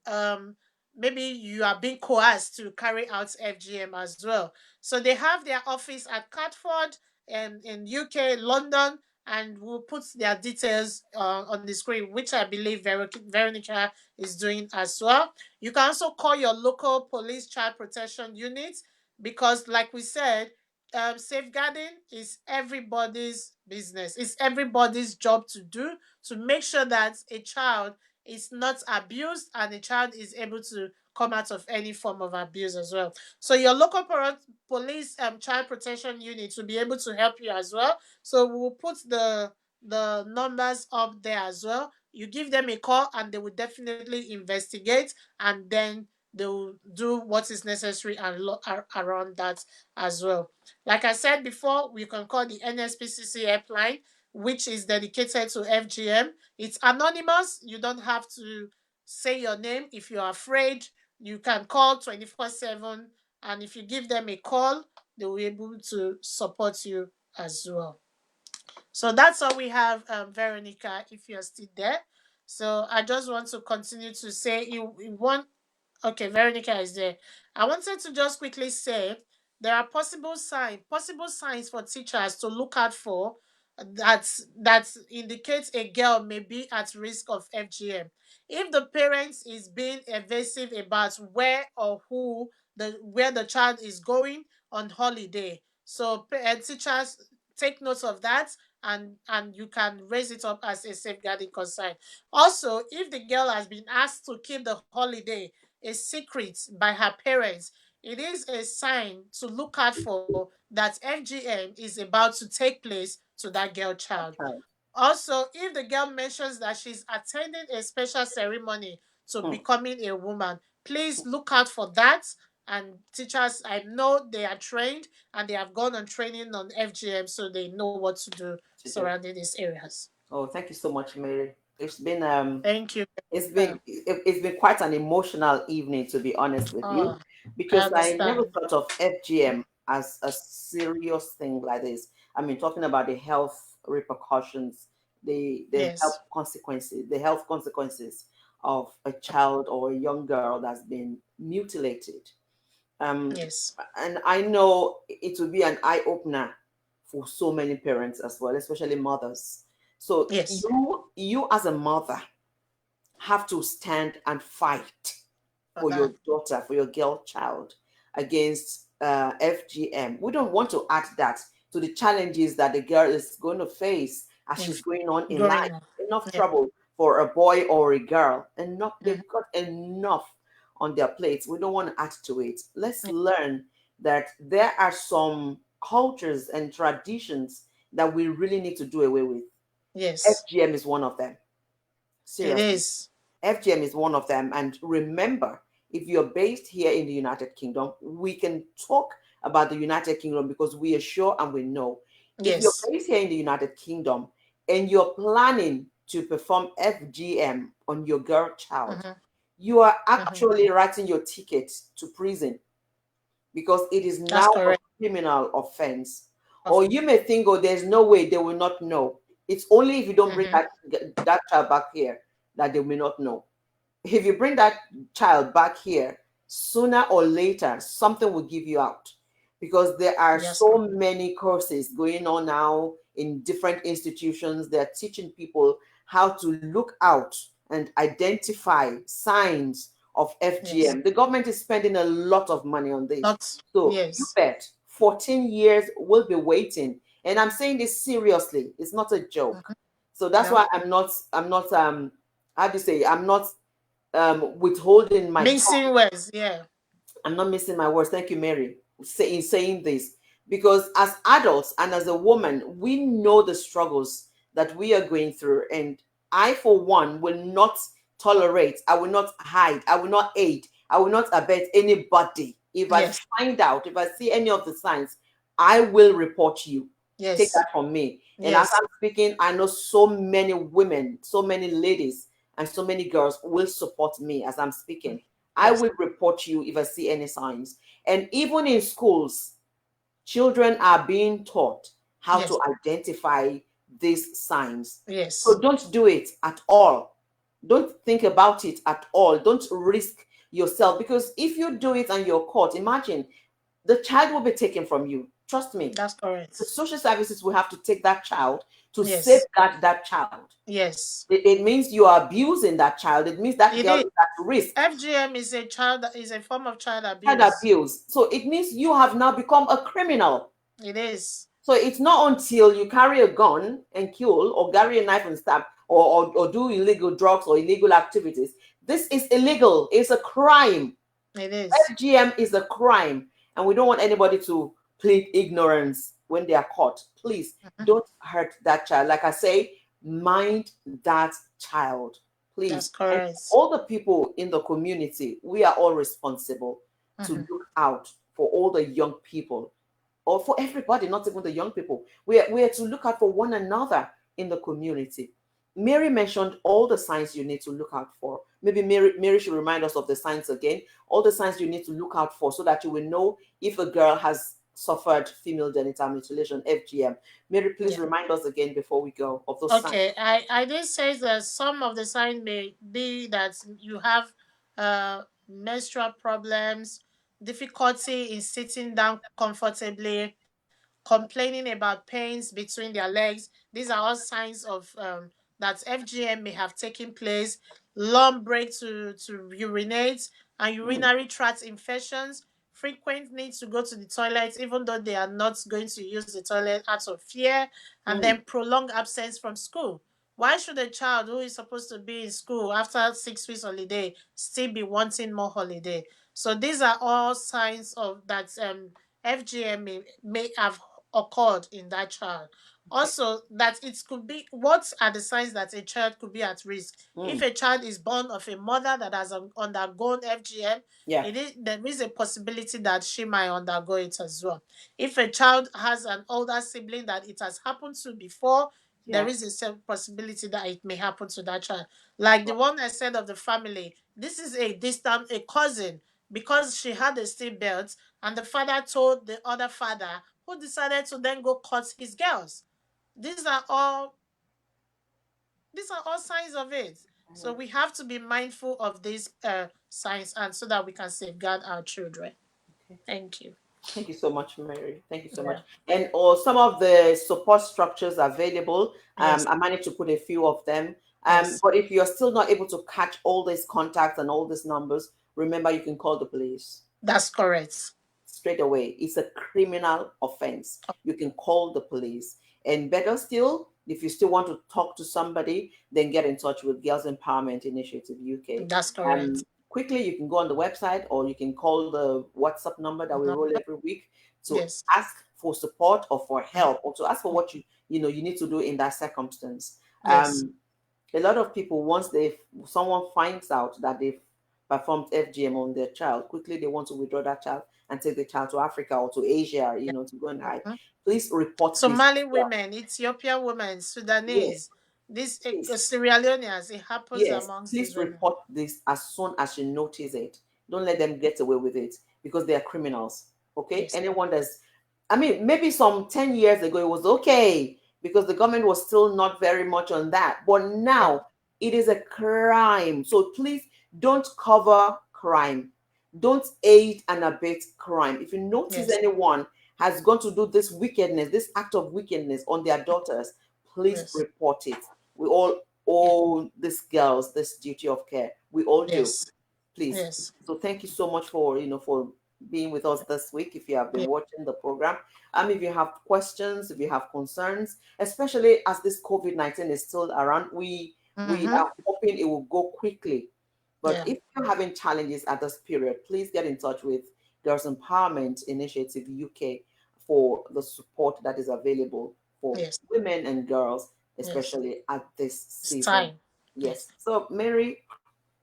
Speaker 2: maybe you are being coerced to carry out FGM as well. So they have their office at Catford in UK, London, and we'll put their details on the screen, which I believe Veronica is doing as well. You can also call your local police child protection unit because, like we said, safeguarding is everybody's business. It's everybody's job to do, to make sure that a child is not abused and a child is able to come out of any form of abuse as well. So your local police child protection unit will be able to help you as well. So we'll put the numbers up there as well. You give them a call, and they will definitely investigate, and then they will do what is necessary and around that as well. Like I said before, we can call the NSPCC helpline, which is dedicated to FGM. It's anonymous. You don't have to say your name. If you're afraid, you can call 24/7, and if you give them a call, they will be able to support you as well. So that's all we have, Veronica, if you're still there. So I just want to continue to say, you want, okay, Veronica is there. I wanted to just quickly say there are possible signs for teachers to look out for that indicates a girl may be at risk of FGM. If the parents is being evasive about where or who where the child is going on holiday, so teachers take note of that, and you can raise it up as a safeguarding concern. Also, if the girl has been asked to keep the holiday a secret by her parents, it is a sign to look out for that FGM is about to take place to that girl child.
Speaker 1: Child.
Speaker 2: Also, if the girl mentions that she's attending a special ceremony to
Speaker 1: Hmm.
Speaker 2: becoming a woman, please look out for that. And teachers, I know they are trained and they have gone on training on FGM, so they know what to do
Speaker 1: To do.
Speaker 2: surrounding these areas.
Speaker 1: Oh, thank you so much, Mary.
Speaker 2: Thank you.
Speaker 1: It's been quite an emotional evening, to be honest with you,
Speaker 2: Oh, I
Speaker 1: because I never
Speaker 2: understand.
Speaker 1: thought of FGM as a serious thing like this. I mean, talking about the health repercussions, health
Speaker 2: Yes.
Speaker 1: consequences, the health consequences of a child or a young girl that's been mutilated. Um,
Speaker 2: Yes.
Speaker 1: and I know it will be an eye opener for so many parents as well, especially mothers. So
Speaker 2: Yes.
Speaker 1: you as a mother have to stand and fight
Speaker 2: For
Speaker 1: for your
Speaker 2: that.
Speaker 1: daughter, for your girl child against FGM. We don't want to add that to the challenges that the girl is going to face as she's
Speaker 2: If
Speaker 1: going on in life.
Speaker 2: growing up.
Speaker 1: Enough
Speaker 2: Yeah.
Speaker 1: trouble for a boy or a girl, and not
Speaker 2: Mhm.
Speaker 1: they've got enough on their plates. We don't want to add to it. Let's learn that there are some cultures and traditions that we really need to do away with.
Speaker 2: Yes.
Speaker 1: FGM is one of them.
Speaker 2: It
Speaker 1: Seriously.
Speaker 2: is.
Speaker 1: FGM is one of them. And remember, if you're based here in the United Kingdom, we can talk about the United Kingdom because we are sure and we know. If you're
Speaker 2: Yes.
Speaker 1: based here in the United Kingdom and you're planning to perform FGM on your girl child,
Speaker 2: Mm-hmm.
Speaker 1: you are
Speaker 2: Mm-hmm.
Speaker 1: actually writing your ticket to prison because it is
Speaker 2: That's
Speaker 1: now a
Speaker 2: correct.
Speaker 1: criminal offense.
Speaker 2: Of
Speaker 1: Or you may think, oh, there's no way they will not know. It's only if you don't bring
Speaker 2: mm-hmm.
Speaker 1: that child back here that they will not know. If you bring that child back here, sooner or later, something will give you out because there are
Speaker 2: Yes.
Speaker 1: so many courses going on now in different institutions. They're teaching people how to look out and identify signs of
Speaker 2: Yes.
Speaker 1: FGM. The government is spending a lot of money on this.
Speaker 2: Not.
Speaker 1: So you
Speaker 2: Yes.
Speaker 1: bet 14 years will be waiting. And I'm saying this seriously. It's not a joke.
Speaker 2: Mm-hmm.
Speaker 1: So that's
Speaker 2: No.
Speaker 1: why I'm not how do you say, I'm not withholding my tongue.
Speaker 2: Mincing words. Yeah.
Speaker 1: I'm not missing my words. Thank you, Mary, in saying this. Because as adults and as a woman, we know the struggles that we are going through. And I, for one, will not tolerate, I will not hide, I will not aid, I will not abet anybody. If I
Speaker 2: Yes.
Speaker 1: find out, if I see any of the signs, I will report you. Take
Speaker 2: Yes.
Speaker 1: that from me. And as
Speaker 2: Yes.
Speaker 1: I'm speaking, I know so many women, so many ladies, and so many girls will support me as I'm speaking. I
Speaker 2: Yes.
Speaker 1: will report you if I see any signs. And even in schools, children are being taught how
Speaker 2: Yes.
Speaker 1: to identify these signs. So
Speaker 2: Yes.
Speaker 1: don't do it at all. Don't think about it at all. Don't risk yourself because if you do it and you're caught, imagine the child will be taken from you. Trust me.
Speaker 2: That's
Speaker 1: The
Speaker 2: correct.
Speaker 1: social services will have to take that child to
Speaker 2: Yes.
Speaker 1: safeguard that child.
Speaker 2: Yes.
Speaker 1: It means you are abusing that child. It means that
Speaker 2: It
Speaker 1: girl
Speaker 2: is.
Speaker 1: is at risk.
Speaker 2: FGM is a form of child
Speaker 1: Child
Speaker 2: abuse.
Speaker 1: abuse. So it means you have now become a criminal.
Speaker 2: It is.
Speaker 1: So it's not until you carry a gun and kill or carry a knife and stab or do illegal drugs or illegal activities. This is illegal. It's a crime.
Speaker 2: It is.
Speaker 1: FGM is a crime. And we don't want anybody to plead ignorance when they are caught. Please
Speaker 2: Mhm.
Speaker 1: don't hurt that child. Like I say, mind that child.
Speaker 2: That's
Speaker 1: Please. And
Speaker 2: correct.
Speaker 1: all the people in the community, we are all responsible to
Speaker 2: Mhm.
Speaker 1: look out for all the young people or for everybody, not even the young people. We are to look out for one another in the community. Mary mentioned all the signs you need to look out for. Maybe Mary should remind us of the signs again. All the signs you need to look out for so that you will know if a girl has suffered female genital mutilation, FGM. Mary, please
Speaker 2: Yeah.
Speaker 1: remind us again before we go of those signs.
Speaker 2: Okay. I did say that some of the signs may be that you have menstrual problems, difficulty in sitting down comfortably, complaining about pains between their legs. These are all signs of that FGM may have taken place. Long break to urinate and
Speaker 1: Mm,
Speaker 2: urinary tract infections. Frequent need to go to the toilet, even though they are not going to use the toilet out of fear, and
Speaker 1: mm,
Speaker 2: then prolonged absence from school. Why should a child who is supposed to be in school after 6 weeks holiday still be wanting more holiday? So these are all signs of that FGM may have occurred in that child.
Speaker 1: okay.
Speaker 2: Also, that it could be what are the signs that a child could be at risk? If
Speaker 1: Mm,
Speaker 2: a child is born of a mother that has undergone FGM,
Speaker 1: yeah.
Speaker 2: there is a possibility that she might undergo it as well. If a child has an older sibling that it has happened to before, there
Speaker 1: Yeah.
Speaker 2: is a possibility that it may happen to that child. Like the one I said of the family, this is a cousin, because she had a stillbirth and the father told the other father, who decided to then go cut his girls. These are all These are all signs of it. So
Speaker 1: Mhm.
Speaker 2: we have to be mindful of these signs, and so that we can safeguard our children.
Speaker 1: Okay.
Speaker 2: Thank you.
Speaker 1: Thank you so much, Mary. Thank you so much.
Speaker 2: Yeah.
Speaker 1: And or some of the support structures available,
Speaker 2: Yes.
Speaker 1: I managed to put a few of them.
Speaker 2: Yes.
Speaker 1: But if you're still not able to catch all these contacts and all these numbers, remember you can call the police
Speaker 2: That's correct.
Speaker 1: straight away. It's a criminal offense. You can call the police. And better still, if you still want to talk to somebody, then get in touch with Girls Empowerment Initiative UK.
Speaker 2: That's correct.
Speaker 1: Quickly, you can go on the website or you can call the WhatsApp number that we roll
Speaker 2: Number.
Speaker 1: every week to
Speaker 2: Yes.
Speaker 1: ask for support or for
Speaker 2: Mhm.
Speaker 1: help or to ask for what you need to do in that circumstance.
Speaker 2: Yes.
Speaker 1: A lot of people, once they someone finds out that they've performed FGM on their child, quickly they want to withdraw that child and take the child to Africa or to Asia, to go and hide.
Speaker 2: Mhm.
Speaker 1: Please report this
Speaker 2: Somali
Speaker 1: as well.
Speaker 2: women, Ethiopian women,
Speaker 1: Yes,
Speaker 2: Sudanese, these
Speaker 1: please.
Speaker 2: Sierra Leoneans, it happens
Speaker 1: Yes,
Speaker 2: amongst these
Speaker 1: please
Speaker 2: women.
Speaker 1: report this as soon as you notice it. Don't let them get away with it because they are criminals. Okay?
Speaker 2: Yes.
Speaker 1: Anyone that's, I mean, maybe some 10 years ago it was okay because the government was still not very much on that. But
Speaker 2: Yeah.
Speaker 1: now it is a crime. So please don't cover crime. Don't aid and abet crime. If you notice
Speaker 2: Yes.
Speaker 1: anyone has gone to do this wickedness, this act of wickedness on their daughters, please
Speaker 2: Yes.
Speaker 1: report it. We all
Speaker 2: Yes.
Speaker 1: owe these girls this duty of care. We all do.
Speaker 2: Yes.
Speaker 1: Please.
Speaker 2: Yes.
Speaker 1: So thank you so much for for being with us this week. If you have been
Speaker 2: Yes.
Speaker 1: watching the program, if you have questions, if you have concerns, especially as this COVID-19 is still around, we
Speaker 2: Mm-hmm.
Speaker 1: are hoping it will go quickly. But
Speaker 2: Yeah.
Speaker 1: if you're having challenges at this period, please get in touch with Girls Empowerment Initiative UK for the support that is available for
Speaker 2: Yes.
Speaker 1: women and girls,
Speaker 2: Yes.
Speaker 1: especially at this
Speaker 2: It's
Speaker 1: season.
Speaker 2: time. Yes.
Speaker 1: Yes. So, Mary,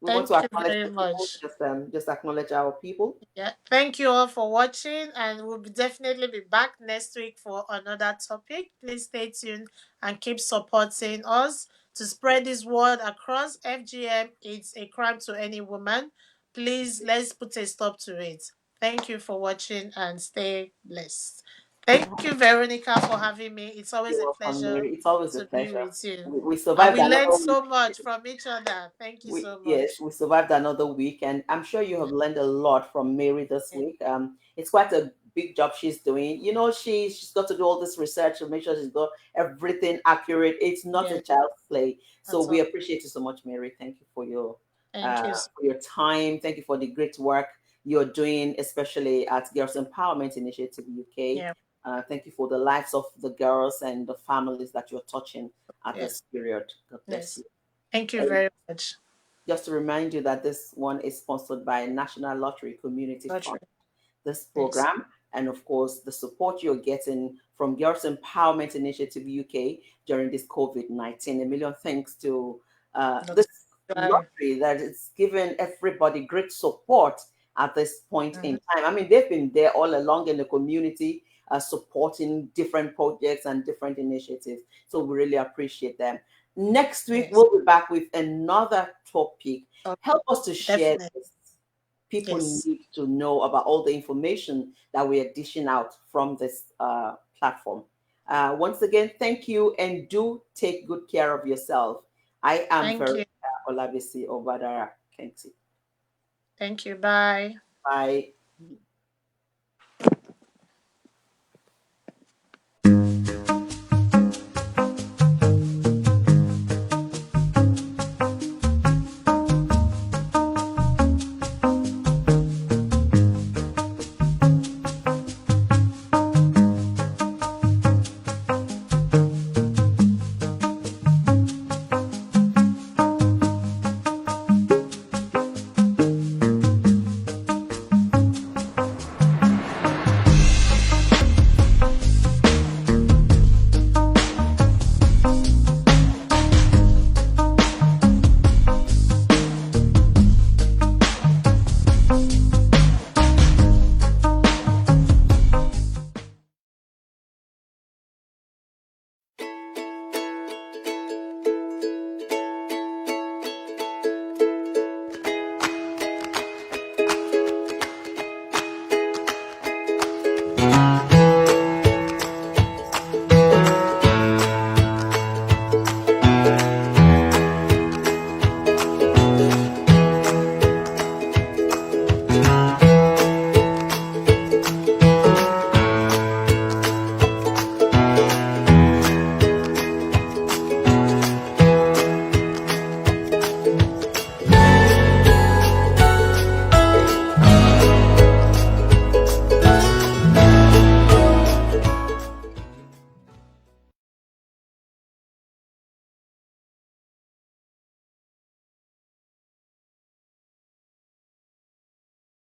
Speaker 1: we want to
Speaker 2: Thank you
Speaker 1: acknowledge
Speaker 2: very
Speaker 1: the people.
Speaker 2: much.
Speaker 1: Just acknowledge our people.
Speaker 2: Yeah. Thank you all for watching, and we'll definitely be back next week for another topic. Please stay tuned and keep supporting us to spread this word across. FGM, it's a crime to any woman. Please, let's put a stop to it. Thank you for watching and stay blessed. Thank you, Veronica, for having me. It's always
Speaker 1: You're
Speaker 2: a
Speaker 1: welcome,
Speaker 2: pleasure
Speaker 1: Mary. It's always a
Speaker 2: to be
Speaker 1: pleasure.
Speaker 2: with you.
Speaker 1: We
Speaker 2: And
Speaker 1: survived
Speaker 2: we learned
Speaker 1: another week.
Speaker 2: so much from each other. Thank you so
Speaker 1: Yes,
Speaker 2: much.
Speaker 1: we survived another week, and I'm sure you have learned a lot from Mary this
Speaker 2: Yeah.
Speaker 1: week. It's quite a big job she's doing. She's got to do all this research to make sure she's got everything accurate. It's not a
Speaker 2: Yeah.
Speaker 1: child's play. So
Speaker 2: That's
Speaker 1: we
Speaker 2: all.
Speaker 1: appreciate you so much, Mary. Thank you
Speaker 2: Thank you.
Speaker 1: for your time. Thank you for the great work you're doing, especially at Girls Empowerment Initiative UK.
Speaker 2: Yeah.
Speaker 1: Thank you for the lives of the girls and the families that you're touching at this
Speaker 2: Yes.
Speaker 1: period. God bless
Speaker 2: Yes.
Speaker 1: you.
Speaker 2: Thank you
Speaker 1: And
Speaker 2: very much.
Speaker 1: just to remind you that this one is sponsored by National Lottery Community
Speaker 2: That's
Speaker 1: Fund,
Speaker 2: right.
Speaker 1: this
Speaker 2: Yes.
Speaker 1: program, and of course, the support you're getting from Girls Empowerment Initiative UK during this COVID-19. A million thanks to this
Speaker 2: Dr. Joy.
Speaker 1: lottery that is giving everybody great support at this point in
Speaker 2: Mhm.
Speaker 1: time. I mean, they've been there all along in the community, supporting different projects and different initiatives. So we really appreciate them. Next week,
Speaker 2: Yes.
Speaker 1: we'll be back with another topic.
Speaker 2: Oh,
Speaker 1: Help us to share
Speaker 2: definitely.
Speaker 1: this. People
Speaker 2: Yes.
Speaker 1: need to know about all the information that we are dishing out from this platform. Once again, thank you and do take good care of yourself. I am
Speaker 2: Thank
Speaker 1: Veronica
Speaker 2: you.
Speaker 1: Obadara. Thanks.
Speaker 2: Thank you. Bye.
Speaker 1: Bye.